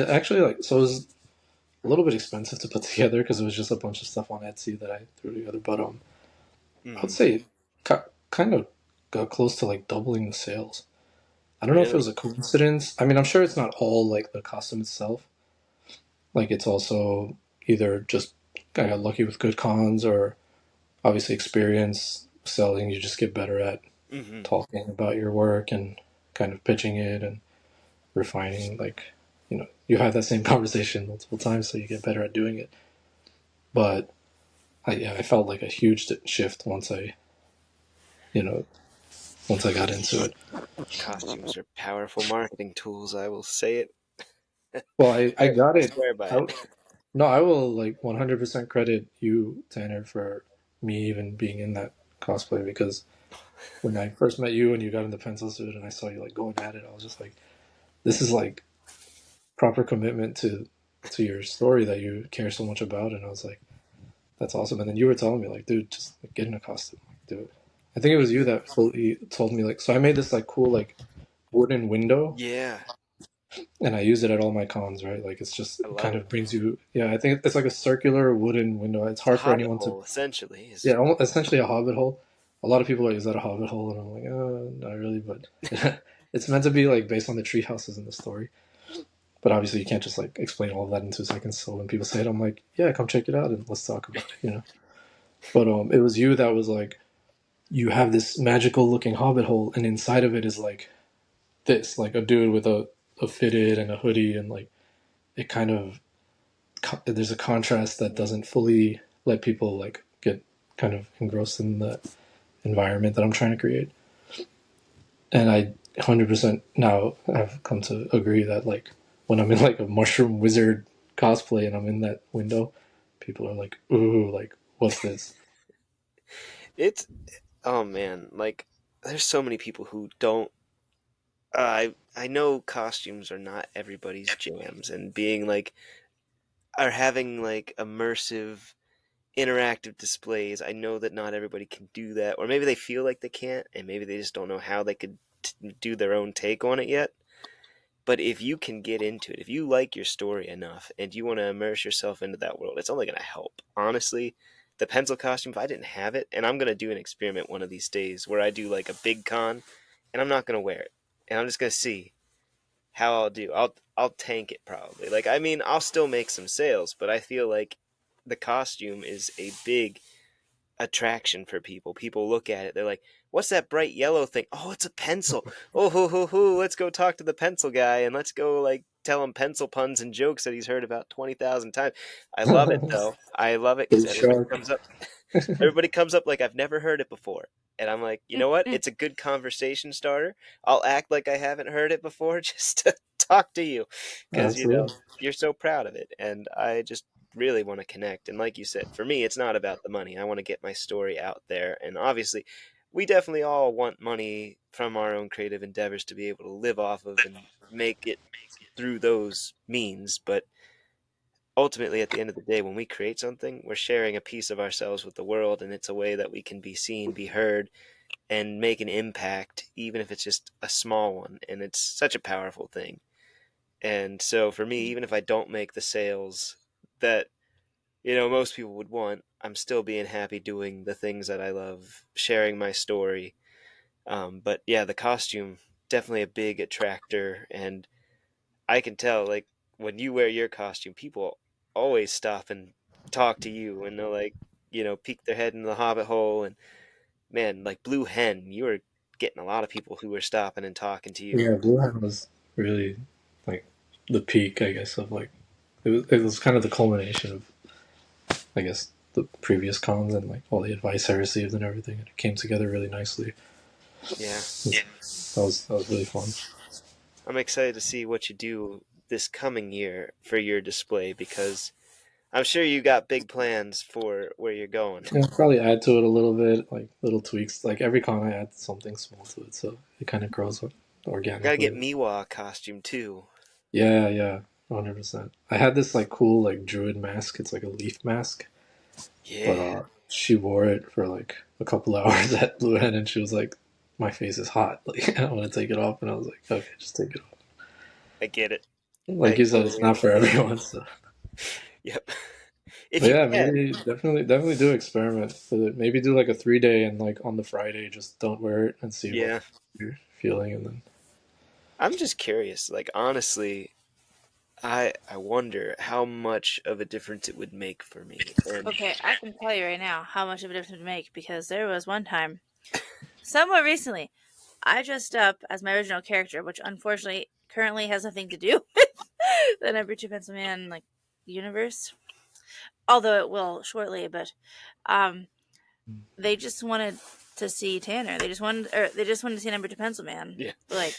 actually like so it was a little bit expensive to put together because it was just a bunch of stuff on Etsy that I threw together. But I would Hmm say it kind of got close to like doubling the sales. I don't know if it Really? was a coincidence. I mean, I'm sure it's not all like the costume itself. Like it's also either just I got lucky with good cons or obviously experience selling. You just get better at hmm talking about your work and kind of pitching it and refining. Like, you have that same conversation multiple times, so you get better at doing it. But I felt like a huge shift you know, once I got into it. Costumes are powerful marketing tools. I will say it. Well, I got I it. swear by I, it. no, I will like 100% credit you, Tanner, for me even being in that cosplay because when I first met you and you got in the pencil suit and I saw you like going at it, I was just like, this is like proper commitment to your story that you care so much about, and I was like, that's awesome. And then you were telling me like, dude, just like, get in a costume, like, do it. I think it was you that fully told me like, so I made this like cool like wooden window Yeah, and I use it at all my cons, right? Like it's just I it love kind it. of brings you, yeah. I think it's like a circular wooden window. It's It's a hard for hobbit anyone to, hole, essentially. Is yeah, almost, essentially a hobbit hole. A lot of people are like, is that a hobbit hole? And I'm like, not really, but it's meant to be like based on the tree houses in the story. But obviously, you can't just like explain all of that in 2 seconds. So when people say it, I'm like, yeah, come check it out and let's talk about it. But it was you that was like, you have this magical looking hobbit hole, and inside of it is like this, like a dude with a fitted and a hoodie, and like it kind of there's a contrast that doesn't fully let people like get kind of engrossed in the environment that I'm trying to create. And I 100% now have come to agree that like when I'm in like a mushroom wizard cosplay and I'm in that window, people are like, ooh, like what's this? It's oh man, like there's so many people who don't. I know costumes are not everybody's jams, and being like are having like immersive, interactive displays. I know that not everybody can do that, or maybe they feel like they can't, and maybe they just don't know how they could do their own take on it yet. But if you can get into it, if you like your story enough and you want to immerse yourself into that world, it's only going to help. Honestly, the pencil costume, if I didn't have it, and I'm going to do an experiment one of these days where I do like a big con and I'm not going to wear it. And I'm just going to see how I'll do. I'll tank it probably. Like I mean, I'll still make some sales, but I feel like the costume is a big attraction for people. People look at it, they're like, "What's that bright yellow thing? Oh, it's a pencil. Oh, hoo hoo hoo! Let's go talk to the pencil guy and let's go like tell him pencil puns and jokes that he's heard about 20,000 times." I love it though. I love it because Blue shark. everybody comes up like I've never heard it before. And I'm like, you know what? It's a good conversation starter. I'll act like I haven't heard it before just to talk to you because, Absolutely. you're so proud of it. And I just really want to connect. And like you said, for me, it's not about the money. I want to get my story out there. And obviously, we definitely all want money from our own creative endeavors to be able to live off of and make it through those means. But ultimately, at the end of the day, when we create something, we're sharing a piece of ourselves with the world, and it's a way that we can be seen, be heard, and make an impact, even if it's just a small one. And it's such a powerful thing. And so for me, even if I don't make the sales that most people would want, I'm still being happy doing the things that I love, sharing my story. But yeah, the costume definitely a big attractor, and I can tell like when you wear your costume, people always stop and talk to you, and they'll like peek their head in the hobbit hole, and man, like Blue Hen, you were getting a lot of people who were stopping and talking to you. Yeah, Blue Hand was really like the peak, I guess, of like it was kind of the culmination of I guess the previous cons and like all the advice I received and everything, and it came together really nicely. Yeah, That was really fun. I'm excited to see what you do this coming year for your display because I'm sure you got big plans for where you're going. Yeah, probably add to it a little bit, like little tweaks. Like every con, I add something small to it, so it kind of grows I gotta get organically. Miwa a costume too. Yeah, yeah, 100%. I had this like cool like druid mask. It's like a leaf mask, but Yeah, she wore it for like a couple hours at Blue Hen, and she was like, "My face is hot. Like I want to take it off." And I was like, "Okay, just take it off." I get it. Like I you said, it's totally not for understand. everyone. So, Yep. If but you yeah, can, maybe definitely do experiment with it. Maybe do like a 3 day, and like on the Friday, just don't wear it and see what yeah. you're feeling, and then I'm just curious. Like honestly, I wonder how much of a difference it would make for me. And Okay, I can tell you right now how much of a difference it would make because there was one time, somewhat recently, I dressed up as my original character, which unfortunately currently has nothing to do with the number two pencil man like universe. Although it will shortly, but um they just wanted to see Tanner. They just wanted to see number two pencil man. yeah, But, like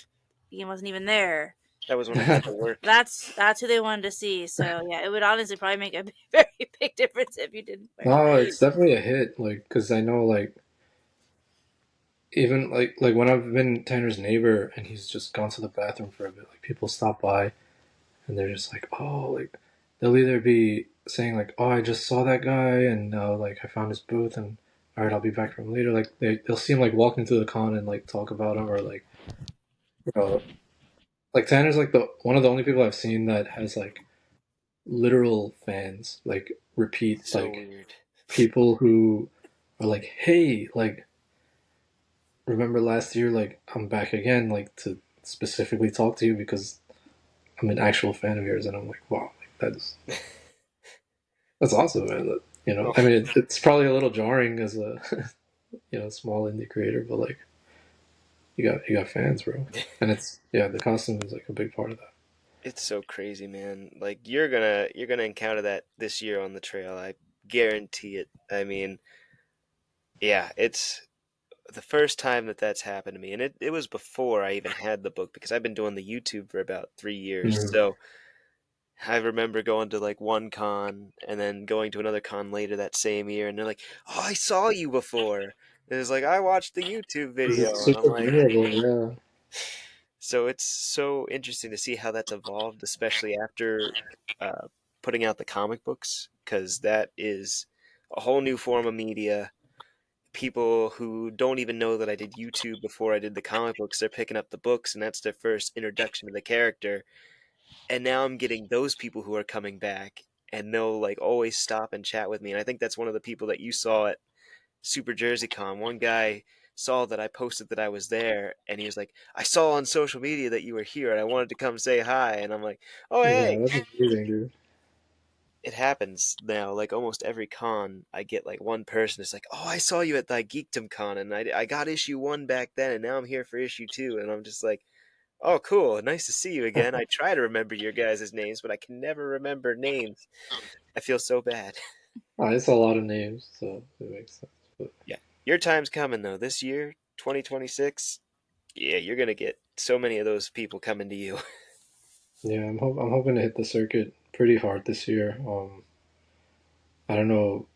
he wasn't even there. that was when I had to work. That's who they wanted to see. So yeah, it would honestly probably make a very big difference if you didn't wear it. no, it's definitely a hit. Like because I know like even like when I've been Tanner's neighbor and he's just gone to the bathroom for a bit, like people stop by and they're just like, oh, like they'll either be saying like, oh, I just saw that guy and like I found his booth and all right, I'll be back from later. Like they'll see him like walking through the con and like talk about him or like you know like Tanner's like the one of the only people I've seen that has like literal fans, like repeat So like weird. people who are like, hey, like remember last year, like I'm back again, like to specifically talk to you because I'm an actual fan of yours, and I'm like, wow, like, that's awesome, man. You know, Oh, I mean, it's probably a little jarring as a small indie creator, but like you got fans, bro, and it's the costume is like a big part of that. it's so crazy, man. Like you're gonna encounter that this year on the trail. I guarantee it. I mean, yeah, it's the first time that that's happened to me, and it was before I even had the book because I've been doing the YouTube for about 3 years. Mm. So I remember going to like one con and then going to another con later that same year, and they're like, "Oh, I saw you before." And it's like I watched the YouTube video, It's and I'm super like, memorable, yeah. so it's so interesting to see how that's evolved, especially after uh, putting out the comic books, because that is a whole new form of media. People who don't even know that I did YouTube before I did the comic books, they're picking up the books, and that's their first introduction to the character. And now I'm getting those people who are coming back, and they'll like always stop and chat with me. And I think that's one of the people that you saw at Super Jersey Con. One guy saw that I posted that I was there, and he was like, "I saw on social media that you were here, and I wanted to come say hi." And I'm like, "Oh, Yeah, hey." that's amazing, dude. It happens now. Like almost every con, I get like one person that's like, "Oh, I saw you at the Geekdom Con, and I got issue 1 back then, and now I'm here for issue 2." And I'm just like, "Oh, cool. Nice to see you again." I try to remember your guys' names, but I can never remember names. I feel so bad. It's a lot of names, so it makes sense. But Yeah. Your time's coming though. This year, 2026. Yeah, you're gonna get so many of those people coming to you. yeah, I'm hoping to hit the circuit pretty hard this year. I don't know.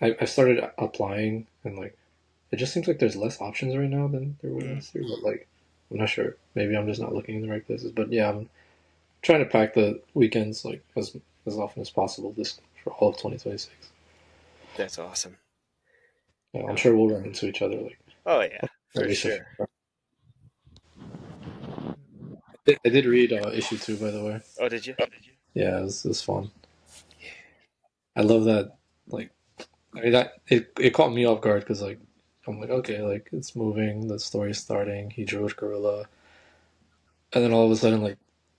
I started applying, and like it just seems like there's less options right now than there were Mm, last year. But like, I'm not sure. Maybe I'm just not looking in the right places. But yeah, I'm trying to pack the weekends like as often as possible this for all of 2026. that's awesome. Yeah, I'm Oh, sure we'll run into each other like oh yeah, at for least a few sure. times. I did read issue 2, by the way. Oh, did you? Yeah, it was fun. I love that. Like, I mean, that it caught me off guard because like I'm like, okay, like it's moving, the story's starting. He drew a gorilla, and then all of a sudden, like,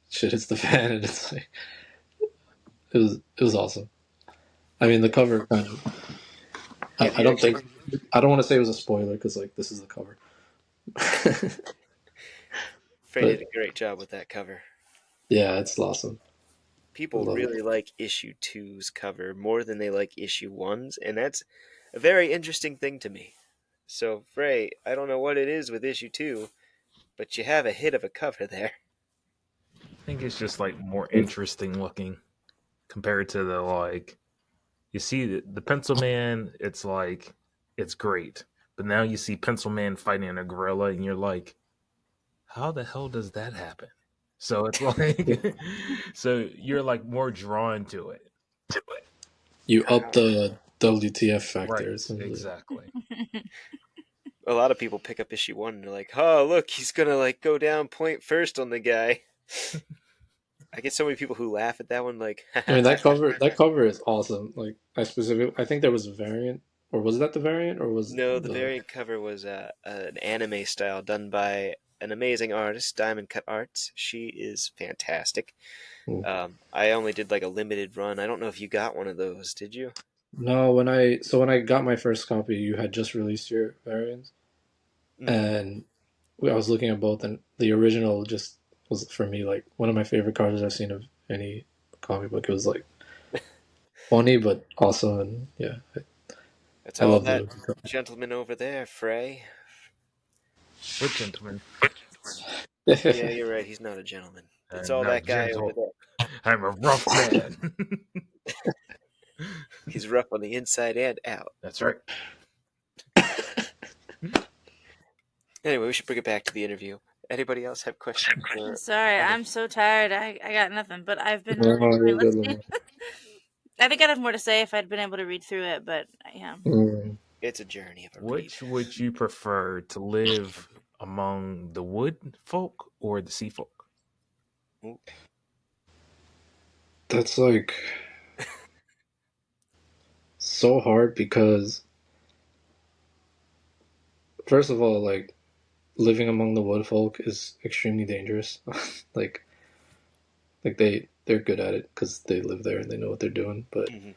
shit hits the fan, and it's like it was awesome. I mean, the cover kind of. Yeah, I the don't actual think I don't want to say it was a spoiler because like this is the cover, Frae did but a great job with that cover. yeah, it's awesome. I People love it. really like issue two's cover more than they like issue one's, and that's a very interesting thing to me. So, Frae, I don't know what it is with issue 2, but you have a hit of a cover there. I think it's just like more interesting looking compared to the like you see the Pencil Man. It's like it's great, but now you see Pencil Man fighting a gorilla, and you're like, how the hell does that happen? So it's like, so you're like more drawn to it, You up the WTF factor, right? essentially. Exactly. A lot of people pick up issue 1 and they're like, "Oh, look, he's gonna like go down point first on the guy." I get so many people who laugh at that one, like, I mean, that cover is awesome. Like, I think there was a variant, or was that the variant, or was no, the the variant cover was an anime style done by an amazing artist, Diamond Cut Arts. She is fantastic. hmm. I only did like a limited run. I don't know if you got one of those, did you? No, when I got my first copy, you had just released your variants, Mm. and I was looking at both, and the original just was for me like one of my favorite covers I've seen of any comic book. It was like funny but awesome, and yeah, That's I all love that the. gentleman over there, Frae. What gentleman? Yeah, you're right. He's not a gentleman. It's I'm all not that guy over gentle. there. I'm a rough man. He's rough on the inside and out. That's right. Anyway, we should bring it back to the interview. Anybody else have questions for Sorry, Ani? I'm so tired. I got nothing, but I've been No, really enjoying you're good, listening. Lemona. I think I'd have more to say if I'd been able to read through it, but yeah. Mm. It's a journey of a read. Which would you prefer to live among the wood folk or the sea folk? Ooh. That's like so hard because first of all, like living among the woodfolk is extremely dangerous. like like they're good at it because they live there and they know what they're doing. But Mhm.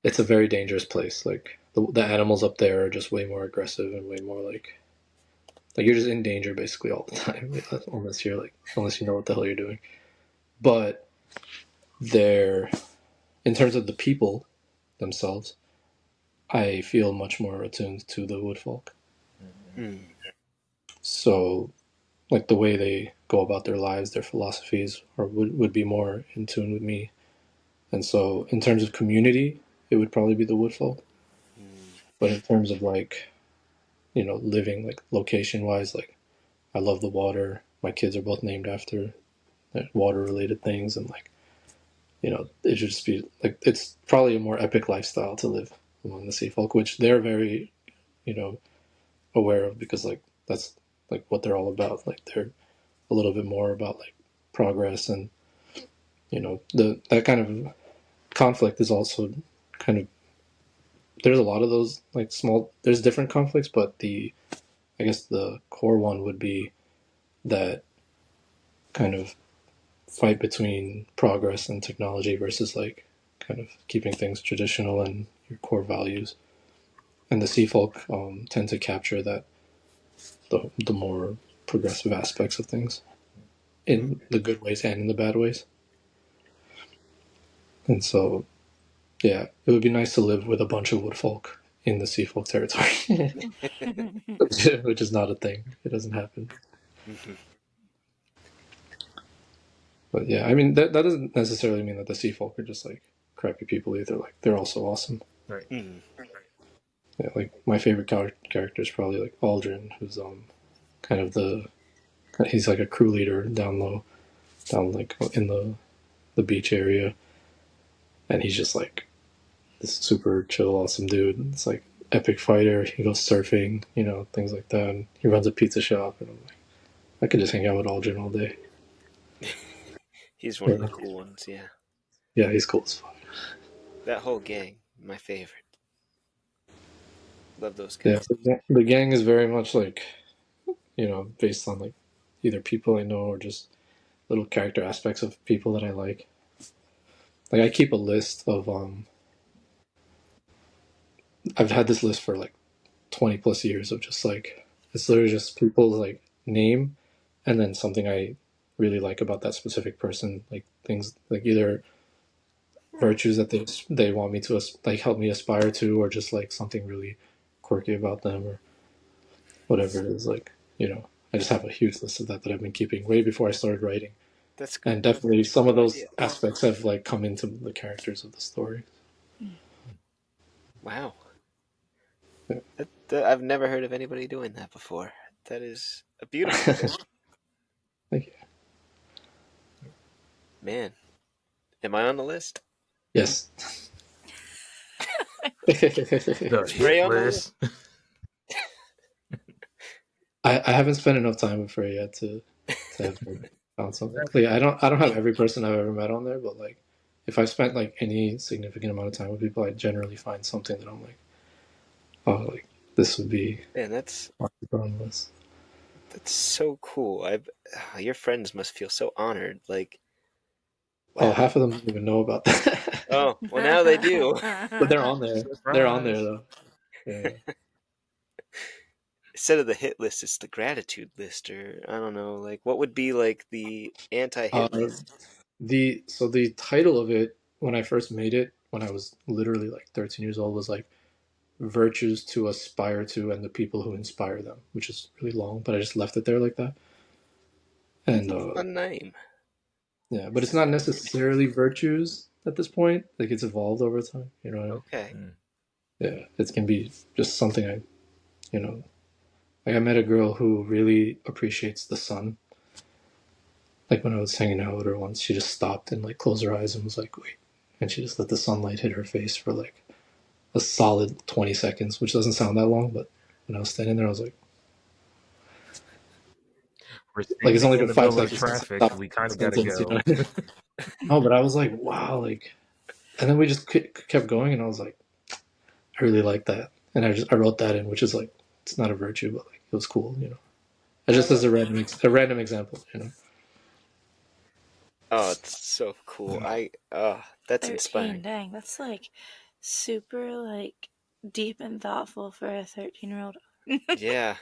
it's a very dangerous place. Like the animals up there are just way more aggressive and way more like you're just in danger basically all the time unless you know what the hell you're doing. But they're in terms of the people themselves, I feel much more attuned to the woodfolk. Mm. So like the way they go about their lives, their philosophies, or would be more in tune with me. And so, in terms of community, it would probably be the woodfolk. Mm. But in terms of like, living like location wise, like I love the water. My kids are both named after water related things, and like, it should just be like it's probably a more epic lifestyle to live among the seafolk, which they're very, you know, aware of because like that's like what they're all about. Like they're a little bit more about like progress and that kind of conflict is also kind of there's a lot of those like small there's different conflicts, but I guess the core one would be that kind of fight between progress and technology versus like kind of keeping things traditional and your core values. And the sea folk tend to capture that the more progressive aspects of things in the good ways and in the bad ways. And so, yeah, it would be nice to live with a bunch of woodfolk in the sea folk territory, which is not a thing. It doesn't happen. Mhm. But yeah, I mean that doesn't necessarily mean that the sea folk are just like crappy people either. Like they're also awesome. Right. Mhm. Yeah, like my favorite character is probably like Aldrin, who's kind of he's like a crew leader down like in the beach area, and he's just like this super chill, awesome dude. It's like epic fighter. He goes surfing, things like that. And he runs a pizza shop, and I'm like, I could just hang out with Aldrin all day. He's one of Yeah, the cool ones, yeah. yeah, he's cool as fuck. That whole gang, my favorite. Love those Yeah, guys. the gang is very much like based on like either people I know or just little character aspects of people that I like. Like I keep a list of I've had this list for like 20 plus years of just like it's literally just people's like name and then something I really like about that specific person, like things like either virtues that they want me to like help me aspire to or just like something really quirky about them or whatever it is like, I just have a huge list of that I've been keeping way before I started writing. That's And definitely such a some of cool those idea. aspects have like come into the characters of the story. Wow. Yeah. I've never heard of anybody doing that before. That is a beautiful thing. Thank you. Man, am I on the list? Yes. The Is Frae hit on the list? list. I haven't spent enough time with Frae yet to have found something. Like, I don't have every person I've ever met on there, but like if I've spent like any significant amount of time with people, I generally find something that I'm like, oh, like this would be Man, that's on this. so cool. Your friends must feel so honored. Like, Oh, wow. half of them don't even know about that, Oh, well, now they do. but they're on there. They're on there Surprise. though. Yeah. Instead of the hit list, it's the gratitude list, or I don't know. Like, what would be like the anti-hit Uh, list? the title of it when I first made it when I was literally like 13 years old was like virtues to aspire to and the people who inspire them, which is really long, but I just left it there like that. That's And a fun name. yeah, but it's not necessarily virtues at this point. Like it's evolved over time. You know what I mean? Okay. Yeah, it can be just something you know, like I met a girl who really appreciates the sun. Like when I was hanging out with her once, she just stopped and like closed her eyes and was like, wait. And she just let the sunlight hit her face for like a solid 20 seconds, which doesn't sound that long, but when I was standing there, I was We're like it's standing only in been the 5 middle of seconds since I traffic. stopped We the kind of got to sentence, you go. know? No, but I was like, wow, like, and then we just kept going, and I was like, I really like that, and I wrote that in, which is like, it's not a virtue, but like, it was cool, you know. Just as a random example, you know. Oh, it's so cool. That's 13, inspiring. dang, that's like super like deep and thoughtful for a 13-year-old. Yeah,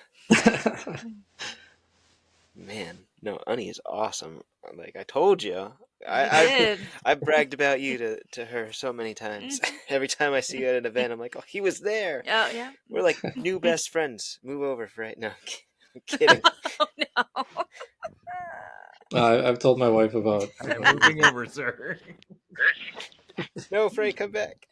man. No, Ani is awesome. Like I told you, You I've did. I've bragged about you to her so many times. Mhm. Every time I see you at an event, I'm like, oh, he was there. Oh yeah. We're like new best friends. Move over, Frae. No, I'm kidding. Oh no. I've told my wife about. I am moving over, sir. No, Frae, come back.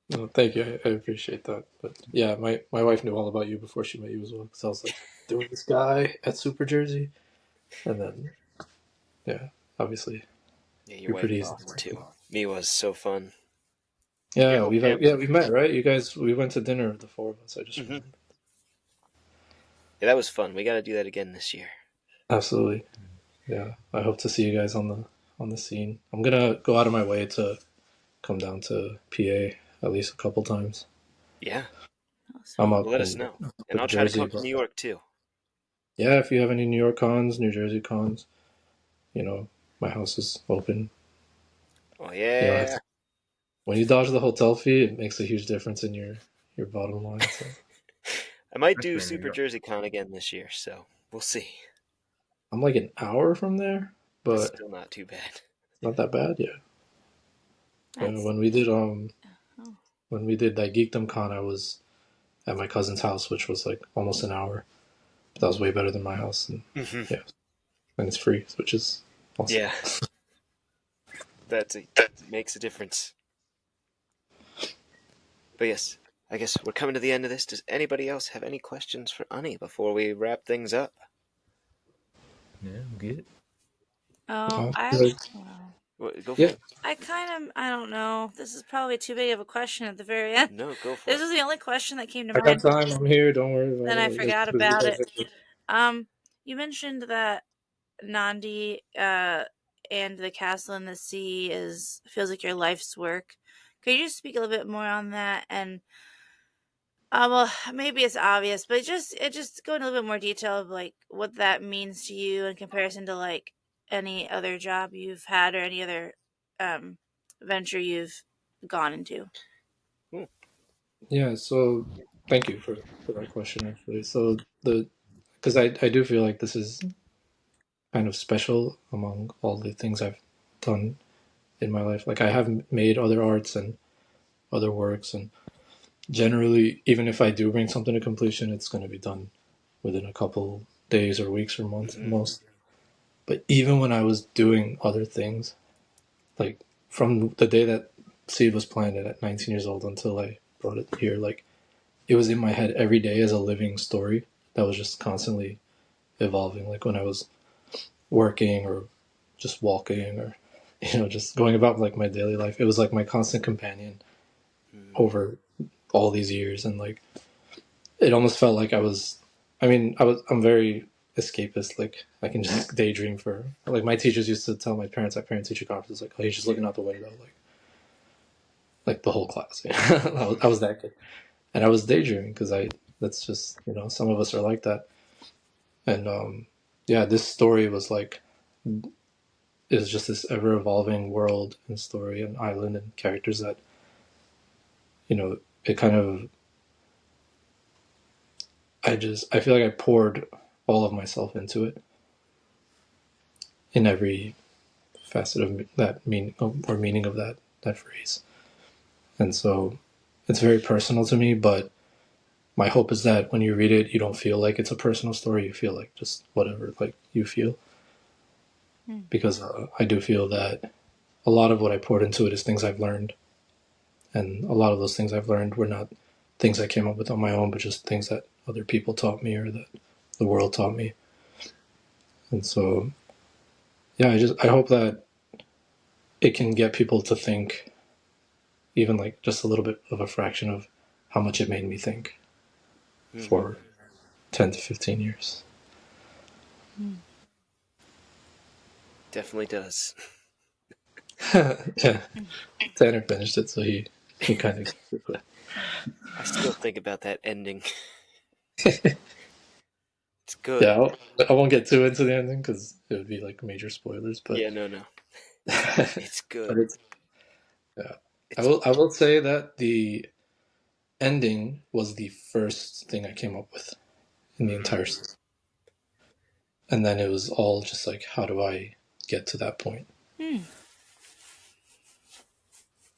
No, thank you. I appreciate that. But yeah, my wife knew all about you before she met you as well. Because I was like, there was this guy at Super Jersey, and then yeah, obviously Yeah, your you're wife pretty is easy. awesome too. Me was so fun. Your Yeah, whole we've family. we met, right? You guys, we went to dinner, the four of us. I just Hmm. remembered. Yeah, that was fun. We got to do that again this year. Absolutely. Yeah, I hope to see you guys on the scene. I'm gonna go out of my way to come down to PA at least a couple times. Yeah, I'm well, up let us in know, and New I'll try to Jersey, come to but New York too. yeah, if you have any New York cons, New Jersey cons, you know, my house is open. Oh You don't have yeah. to, when you dodge the hotel fee, it makes a huge difference in your bottom line. So I might do Especially in New Super York. Jersey Con again this year, so we'll see. I'm like an hour from there, That's but still not too bad. it's not that bad. Yeah. That's oh. When we did that Geekdom Con, I was at my cousin's house, which was like almost an hour. But that was way better than my house, and Hmm. yeah, and it's free, which is awesome. Yeah, makes a difference. But yes, I guess we're coming to the end of this. Does anybody else have any questions for Ani before we wrap things up? Yeah, I'm good. Oh, Like, well, Well, go for yeah, it. I don't know. This is probably too big of a question at the very end. No, go for This it. was the only question that came to I got mind. time. I'm here. Don't worry Then about I it. forgot You about guys it. have to- You mentioned that Nandi and the castle in the sea is feels like your life's work. Could you just speak a little bit more on that? And well, maybe it's obvious, but just go into a little bit more detail of like what that means to you in comparison to like any other job you've had or any other um venture you've gone into. Hmm. Yeah. So thank you for that question. Actually, so the because I do feel like this is kind of special among all the things I've done in my life. Like I have made other arts and other works, and generally, even if I do bring something to completion, it's going to be done within a couple days or weeks or months at Hmm. most. But even when I was doing other things, like from the day that seed was planted at 19 years old until I brought it here, like it was in my head every day as a living story that was just constantly evolving. Like when I was working or just walking or just going about like my daily life, it was like my constant companion over all these years. And like it almost felt like I'm very escapist. Like I can just daydream for, like, my teachers used to tell my parents at parent teacher conferences, like, oh, he's just looking out the window, like the whole class. I was that kid, and I was daydreaming because that's just, some of us are like that. And yeah, this story was like, is just this ever evolving world and story and island and characters that, it kind of, I feel like I poured all of myself into it in every facet of that meaning, or meaning of that phrase. And so it's very personal to me, but my hope is that when you read it, you don't feel like it's a personal story. You feel like just whatever, like, you feel. Hmm. Because I do feel that a lot of what I poured into it is things I've learned. And a lot of those things I've learned were not things I came up with on my own, but just things that other people taught me or that the world taught me. And so, yeah, I hope that it can get people to think, even like just a little bit of a fraction of how much it made me think for 10 to 15 years. Definitely does. Yeah, Tanner finished it, so he kind I still think about that ending. It's good. Yeah, I won't get too into the ending because it would be like major spoilers. But Yeah, no. It's but good. it's yeah. It's I will say that the ending was the first thing I came up with in the entire season, and then it was all just like, how do I get to that point?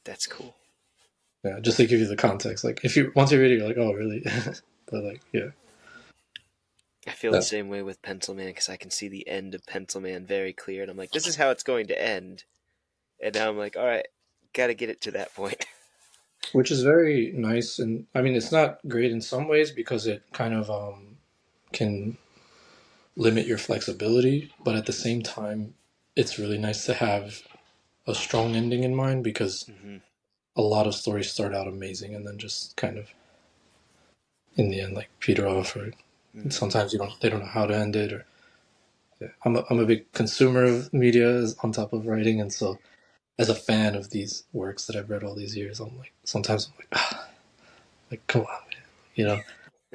that's cool. Yeah, just to give you the context. Like, if you once you read it, you're like, oh, really? But like, yeah, I feel the that's same way with Pencil Man because I can see the end of Pencil Man very clear, and I'm like, this is how it's going to end. And now I'm like, all right, got to get it to that point. which is very nice. And I mean, it's not great in some ways because it kind of can limit your flexibility, but at the same time, it's really nice to have a strong ending in mind because Mm-hmm. a lot of stories start out amazing and then just kind of in the end like peter off, or Mm-hmm. sometimes they don't know how to end it. Or yeah. I'm a big consumer of media on top of writing, and so as a fan of these works that I've read all these years, I'm like sometimes I'm like, like come on, man, you know.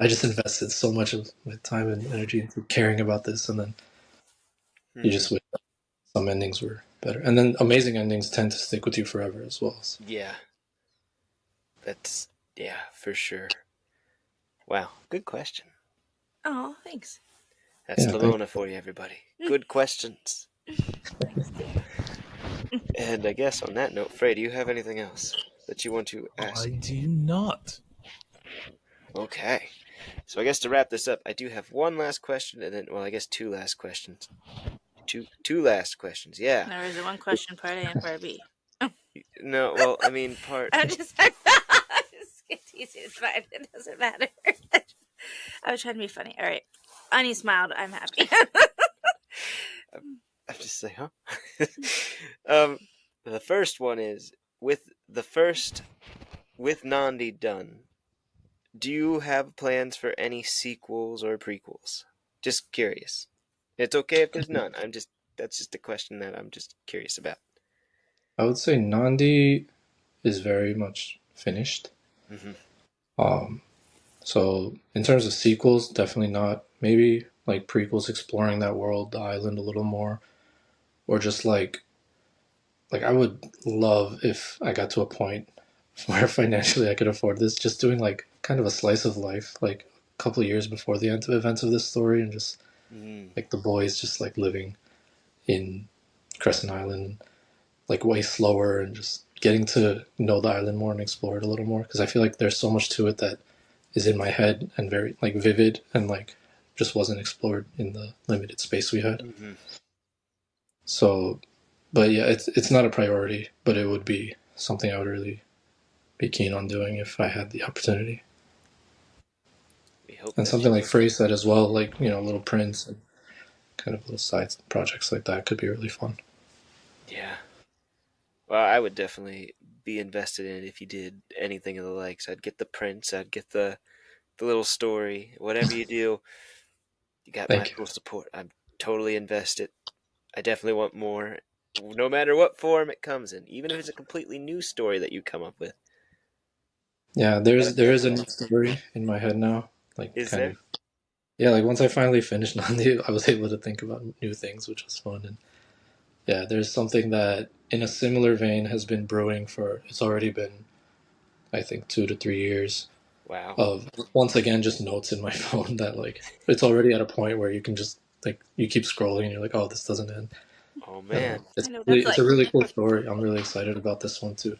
I just invested so much of my time and energy into caring about this, and then you Mm-hmm. just wish some endings were better. And then amazing endings tend to stick with you forever as well. So. Yeah, yeah, for sure. Wow, good question. Oh, thanks. That's Yeah, thank Lemona for you, everybody. Good questions. Thanks, dear. And I guess on that note, Frae, do you have anything else that you want to ask? I do not. Okay. So I guess to wrap this up, I do have one last question, and then, well, I guess two last questions. Two last questions. Yeah. There was a one question part A and part B. No, well, I mean, part. I'm just get teasing. It's fine. It doesn't matter. I was trying to be funny. All right. Ani smiled. I'm happy. I'm just saying, huh? um, the first one is with Nandi done. Do you have plans for any sequels or prequels? Just curious. It's okay if there's none. That's just a question that I'm just curious about. I would say Nandi is very much finished. Mm-hmm. Um, so in terms of sequels, definitely not. Maybe like prequels exploring that world, the island a little more, or just like I would love if I got to a point where financially I could afford this, just doing like kind of a slice of life, like a couple of years before the events of this story, and just Mm. like the boys just like living in Crescent Island, like way slower, and just getting to know the island more and explore it a little more, because I feel like there's so much to it that is in my head and very like vivid and like just wasn't explored in the limited space we had. Mm-hmm. So, but yeah, it's not a priority, but it would be something I would really be keen on doing if I had the opportunity. We hope And that something you like do. Frae said as well, like Little Prince and kind of little side projects like that could be really fun. Yeah. Well, I would definitely be invested in it if you did anything of the likes. I'd get the prints. I'd get the little story. Whatever you do, you got my Thank you. full support. I'm totally invested. I definitely want more, no matter what form it comes in, even if it's a completely new story that you come up with. Yeah, there is a new story in my head now, like Is kind there? of. Yeah, like once I finally finished Nandi, I was able to think about new things, which was fun. And yeah, there's something that in a similar vein has been brewing for, it's already been, I think, 2 to 3 years Wow. of once again just notes in my phone that like it's already at a point where you can just like you keep scrolling and you're like, oh, this doesn't end. Oh And man. I know what that's it's like. a really cool story. I'm really excited about this one too.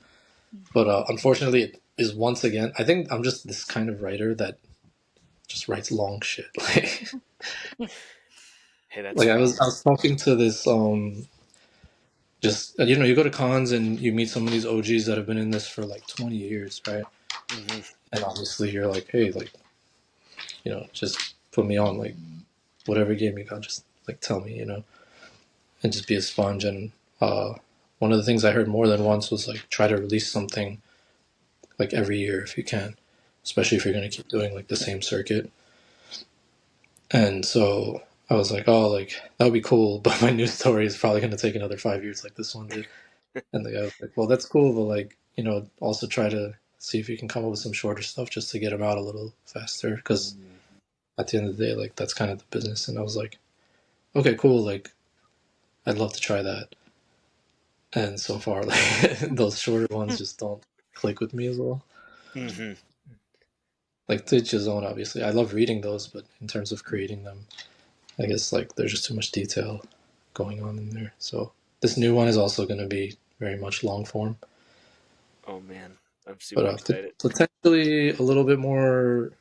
But unfortunately, it is once again. I think I'm just this kind of writer that just writes long shit. Hey, that's Like fine. I was talking to this just you go to cons and you meet some of these OGs that have been in this for like 20 years, right? Mm-hmm. And obviously you're like, hey, like just put me on like whatever game you got, just like tell me, and just be a sponge. And one of the things I heard more than once was like try to release something like every year if you can, especially if you're going to keep doing like the same circuit. And so I was like, oh, like that would be cool, but my new story is probably going to take another 5 years like this one did. And the guy was like, well, that's cool, but like, also try to see if you can come up with some shorter stuff just to get them out a little faster. Because at the end of the day, like that's kind of the business. And I was like, okay, cool. Like, I'd love to try that. And so far, like those shorter ones just don't click with me as well. Mm-hmm. Like to each his own, obviously. I love reading those, but in terms of creating them, I guess like there's just too much detail going on in there. So this new one is also going to be very much long form, Oh man, I'm super but excited. potentially a little bit more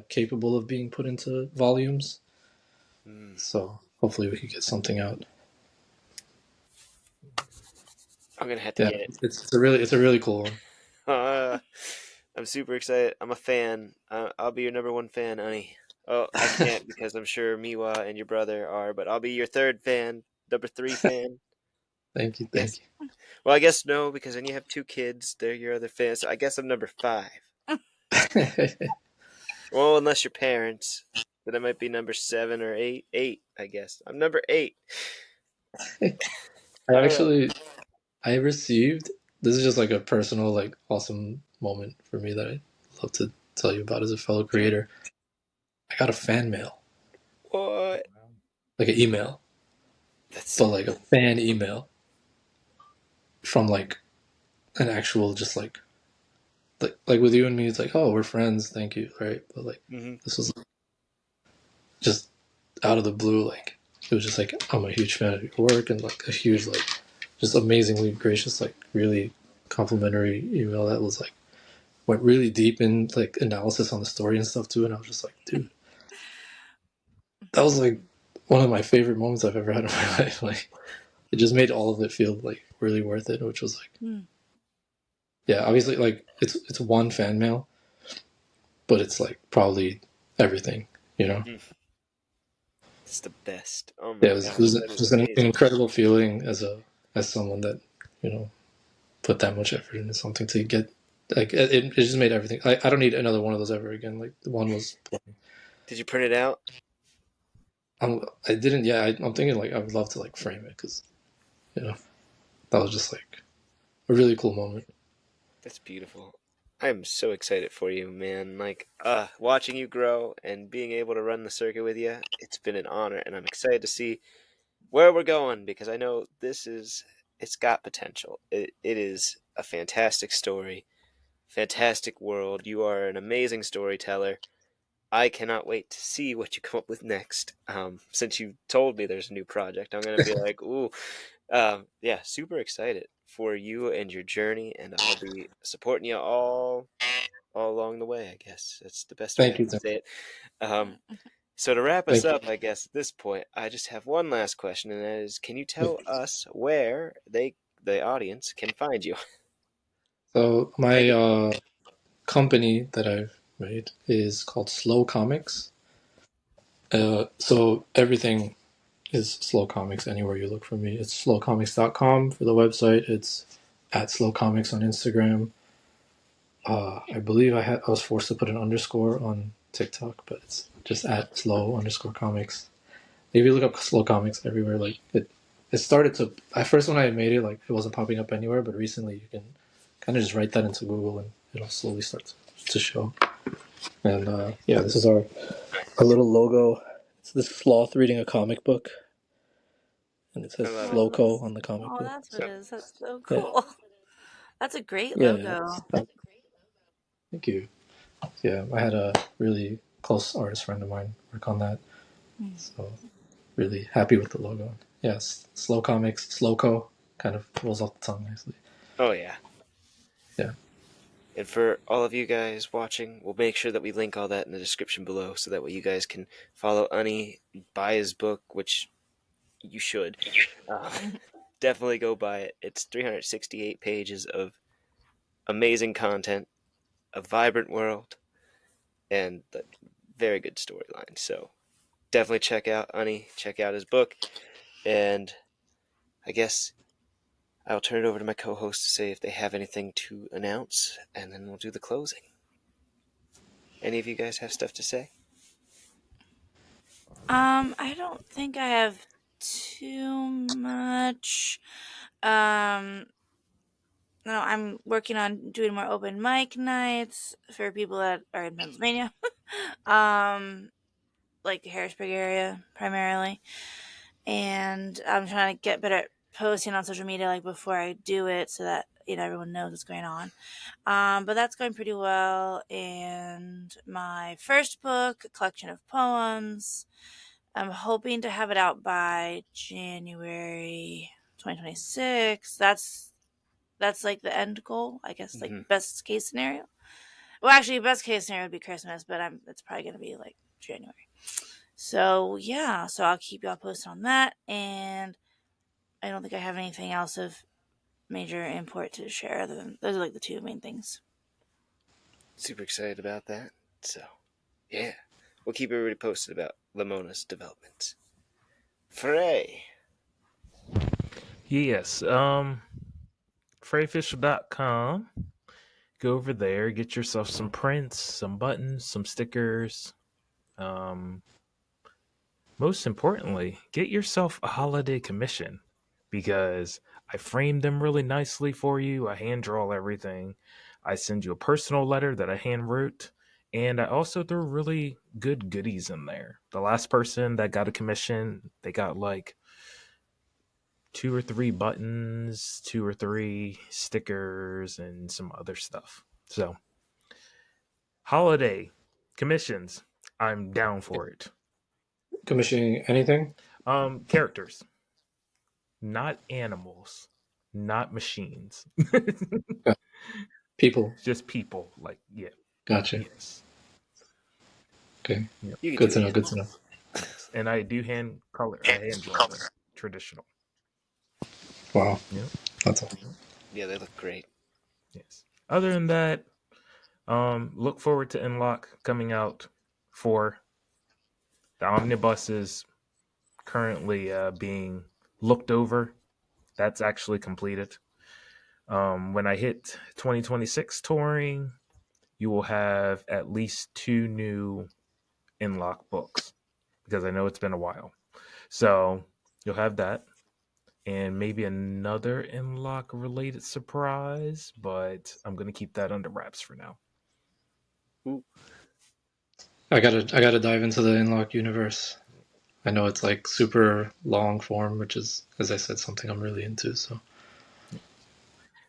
capable of being put into volumes. Mm. So hopefully we could get something out. I'm gonna have to Yeah, get it. it's a really cool one. I'm super excited. I'm a fan. I'll be your number one fan, honey. Oh, I can't because I'm sure Miwa and your brother are, but I'll be your third fan, number 3 fan. Thank you, Yes. thank Well, I guess no, because then you have 2 kids. They're your other fans. So I guess I'm number 5. you. Well, unless your parents, then I might be number 7 or 8. 8, I guess. I'm number 8. I All right. actually I received, this is just like a personal like awesome moment for me that I'd love to tell you about as a fellow creator. I got a fan mail, What? like an email, That's but so. like a fan email from like an actual just like with you and me, it's like, oh, we're friends, thank you, right? But like Hmm. this was just out of the blue, like it was just like I'm a huge fan of your work and like a huge like just amazingly gracious, like really complimentary email that was like went really deep in like analysis on the story and stuff too. And I was just like, dude, that was like one of my favorite moments I've ever had in my life. Like it just made all of it feel like really worth it, which was like, Hmm. yeah, obviously like it's one fan mail, but it's like probably everything, you know. It's the best. Oh my Yeah, it gosh, was that is just an amazing. incredible feeling as someone that put that much effort into something to get like it just made everything. I don't need another one of those ever again. Like the one was, Did you print it out? I didn't. Yeah, I'm thinking like I would love to like frame it because you know that was just like a really cool moment. That's beautiful. I'm so excited for you, man. Like, watching you grow and being able to run the circuit with you, it's been an honor, and I'm excited to see where we're going because I know it's got potential. It is a fantastic story, fantastic world. You are an amazing storyteller. I cannot wait to see what you come up with next. Since you told me there's a new project, I'm gonna be like, ooh, yeah, super excited for you and your journey, and I'll be supporting you all along the way. I guess that's the best way I Thank you, can Tim. say it. Um, so to wrap us Thank you. up, I guess at this point, I just have one last question, and that is, can you tell us where the audience, can find you? So my Maybe. company that I've made is called Slow Comics. So everything is Slow Comics anywhere you look for me. It's slowcomics.com for the website. It's at Slow Comics on Instagram. I believe I was forced to put an underscore on TikTok, but it's just at slow underscore comics. If you look up slow comics everywhere, like it started to at first when I made it, like it wasn't popping up anywhere, but recently you can kind of just write that into Google and it'll slowly start to show. And yeah, this is our little logo. It's this sloth reading a comic book, and it I says love it. Oh, Slowco on the comic oh, book. that's what So it is. That's so yeah, cool. That's a great yeah. logo. Thank you. Yeah, I had a really close artist friend of mine work on that, Hmm. so really happy with the logo. Yes, Slow Comics, Slowco, kind of rolls off the tongue nicely. Oh yeah. Yeah. And for all of you guys watching, we'll make sure that we link all that in the description below, so that way you guys can follow Ani, buy his book, which you should. Uh, Definitely go buy it. It's 368 pages of amazing content, a vibrant world, and a very good storyline. So definitely check out Ani, check out his book, and I guess I'll turn it over to my co-host to say if they have anything to announce, and then we'll do the closing. Any of you guys have stuff to say? I don't think I have too much. Um, no, I'm working on doing more open mic nights for people that are in Pennsylvania. um, like Harrisburg area primarily, and I'm trying to get better at posting on social media like before I do it, so that everyone knows what's going on. But that's going pretty well. And my first book, a collection of poems, I'm hoping to have it out by January 2026. That's like the end goal, I guess, like best case scenario. Well, actually, best case scenario would be Christmas, but it's probably gonna be like January. So yeah, so I'll keep y'all posted on that, and I don't think I have anything else of major import to share other than those are like the two main things. Super excited about that. So, yeah. We'll keep everybody posted about Lemona's developments. Frae. Yes. Fraeofficial.com. Go over there, get yourself some prints, some buttons, some stickers. Most importantly, get yourself a holiday commission because I framed them really nicely for you. I hand draw everything. I send you a personal letter that I hand wrote. And I also threw really good goodies in there. The last person that got a commission, they got like 2 or 3 buttons, 2 or 3 stickers, and some other stuff. So, holiday commissions, I'm down for it. Commissioning anything? Characters, not animals, not machines. Yeah. People. Just people. Like, yeah, Gotcha. yes. Okay. Yep. You can Good do to know. Good animals. to know. Yes. And I do hand draw them. Traditional. Wow. Yep. That's all. Yeah, they look great. Yes. Other than that, look forward to Inlock coming out for the omnibus is currently being looked over. That's actually completed. When I hit 2026 touring, you will have at least 2 new Inlock books because I know it's been a while. So you'll have that and maybe another Inlock related surprise, but I'm going to keep that under wraps for now. Ooh. I gotta dive into the Inlock universe. I know it's like super long form, which is, as I said, something I'm really into. So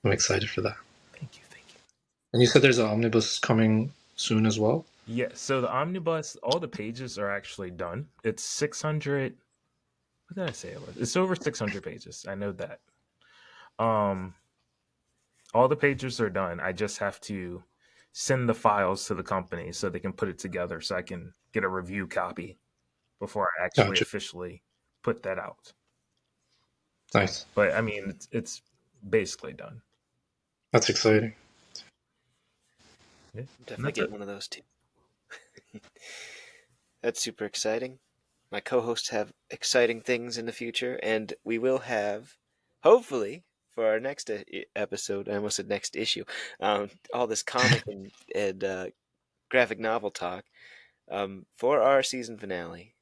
I'm excited for that. Thank you. Thank you. And you said there's an omnibus coming soon as well? Yeah, so the omnibus, all the pages are actually done. It's 600. What did I say it was? It's over 600 pages. I know that. Um, all the pages are done. I just have to send the files to the company so they can put it together so I can get a review copy before I actually Gotcha. officially put that out. Nice. But I mean, it's basically done. That's exciting. Yeah, Definitely get one of those too. That's super exciting. My co-hosts have exciting things in the future, and we will have, hopefully, for our next episode, I almost said next issue, all this comic and graphic novel talk. For our season finale,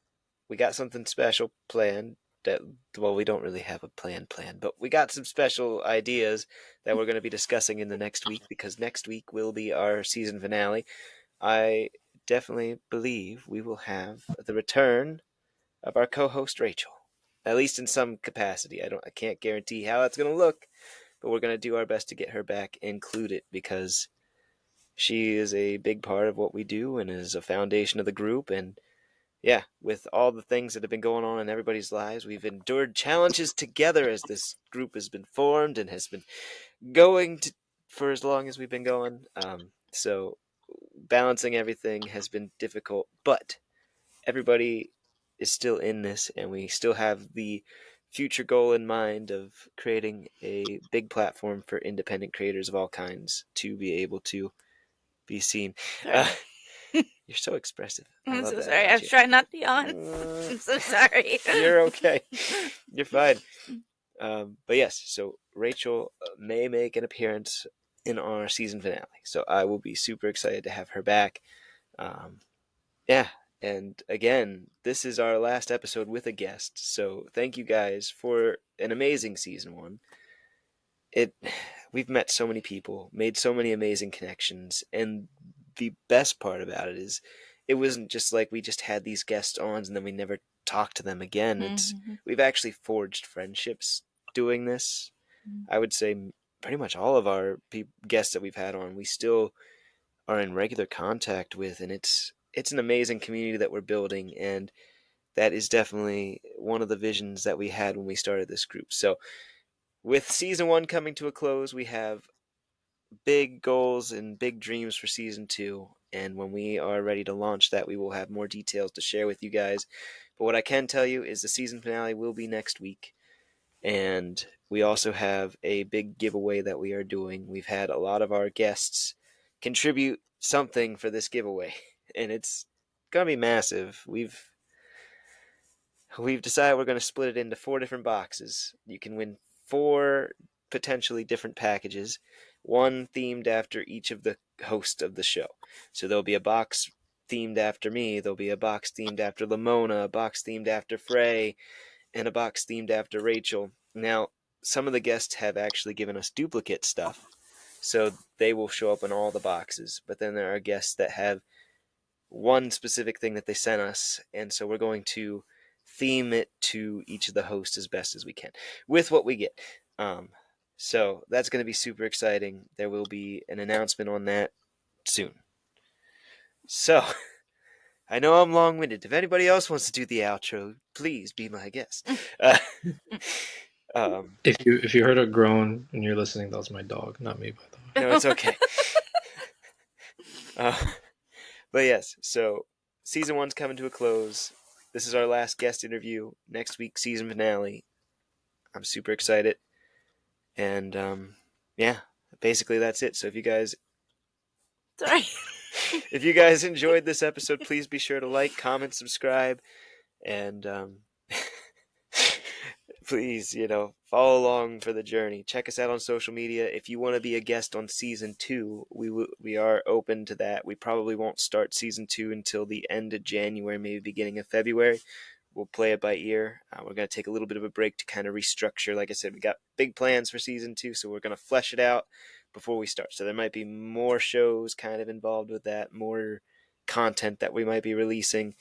we got something special planned. That, well, we don't really have a plan, but we got some special ideas that we're going to be discussing in the next week because next week will be our season finale. I definitely believe we will have the return of our co-host Rachel, at least in some capacity. I can't guarantee how that's going to look, but we're going to do our best to get her back included because she is a big part of what we do and is a foundation of the group. And yeah, with all the things that have been going on in everybody's lives, we've endured challenges together as this group has been formed and has been going for as long as we've been going. So balancing everything has been difficult, but everybody is still in this, and we still have the future goal in mind of creating a big platform for independent creators of all kinds to be able to be seen. You're so expressive. I I'm love so that sorry. I about was you. trying not to yawn. I'm so sorry. You're okay. You're fine. But yes, so Rachel may make an appearance in our season finale. So I will be super excited to have her back. Yeah, and again, this is our last episode with a guest. So thank you guys for an amazing season 1. We've met so many people, made so many amazing connections, and the best part about it is it wasn't just like we just had these guest ons and then we never talked to them again. We've actually forged friendships doing this. I would say pretty much all of our guests that we've had on, we still are in regular contact with, and it's an amazing community that we're building, and that is definitely one of the visions that we had when we started this group. So with season 1 coming to a close, we have big goals and big dreams for season 2, and when we are ready to launch that, we will have more details to share with you guys. But what I can tell you is the season finale will be next week, and we also have a big giveaway that we are doing. We've had a lot of our guests contribute something for this giveaway, and it's gonna be massive. We've decided we're going to split it into 4 different boxes. You can win 4 potentially different packages, one themed after each of the hosts of the show. So there'll be a box themed after me, there'll be a box themed after Lemona, a box themed after Frae, and a box themed after Rachel. Now, some of the guests have actually given us duplicate stuff, so they will show up in all the boxes. But then there are guests that have one specific thing that they sent us, and so we're going to theme it to each of the hosts as best as we can with what we get. So that's going to be super exciting. There will be an announcement on that soon. So I know I'm long-winded. If anybody else wants to do the outro, please be my guest. If you heard a groan and you're listening, that was my dog, not me, by the way. No, it's okay. But yes, so season 1's coming to a close. This is our last guest interview. Next week, season finale. I'm super excited. And yeah, basically that's it. So if you guys enjoyed this episode, please be sure to like, comment, subscribe, and please, follow along for the journey. Check us out on social media. If you want to be a guest on season 2, we are open to that. We probably won't start season 2 until the end of January, maybe beginning of February. We'll play it by ear. We're going to take a little bit of a break to kind of restructure. Like I said, we got big plans for season 2, so we're going to flesh it out before we start. So there might be more shows kind of involved with that, more content that we might be releasing.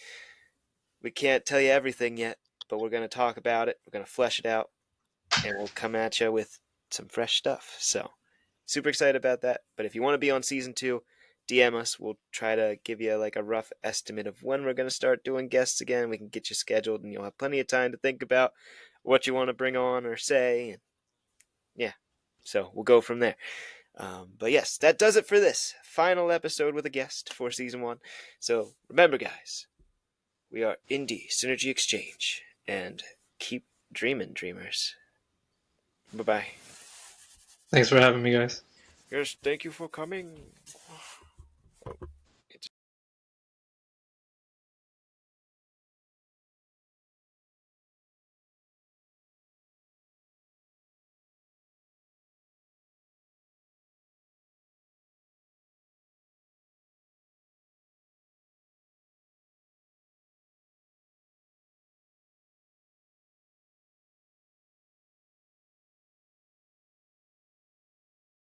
We can't tell you everything yet, but we're going to talk about it. We're going to flesh it out, and we'll come at you with some fresh stuff. So super excited about that. But if you want to be on season 2, DM us. We'll try to give you like a rough estimate of when we're going to start doing guests again. We can get you scheduled, and you'll have plenty of time to think about what you want to bring on or say. And yeah, so we'll go from there. But yes, that does it for this final episode with a guest for season 1. So remember, guys, we are Indie Synergy Exchange, and keep dreaming, dreamers. Bye-bye. Thanks for having me, guys. Yes, thank you for coming.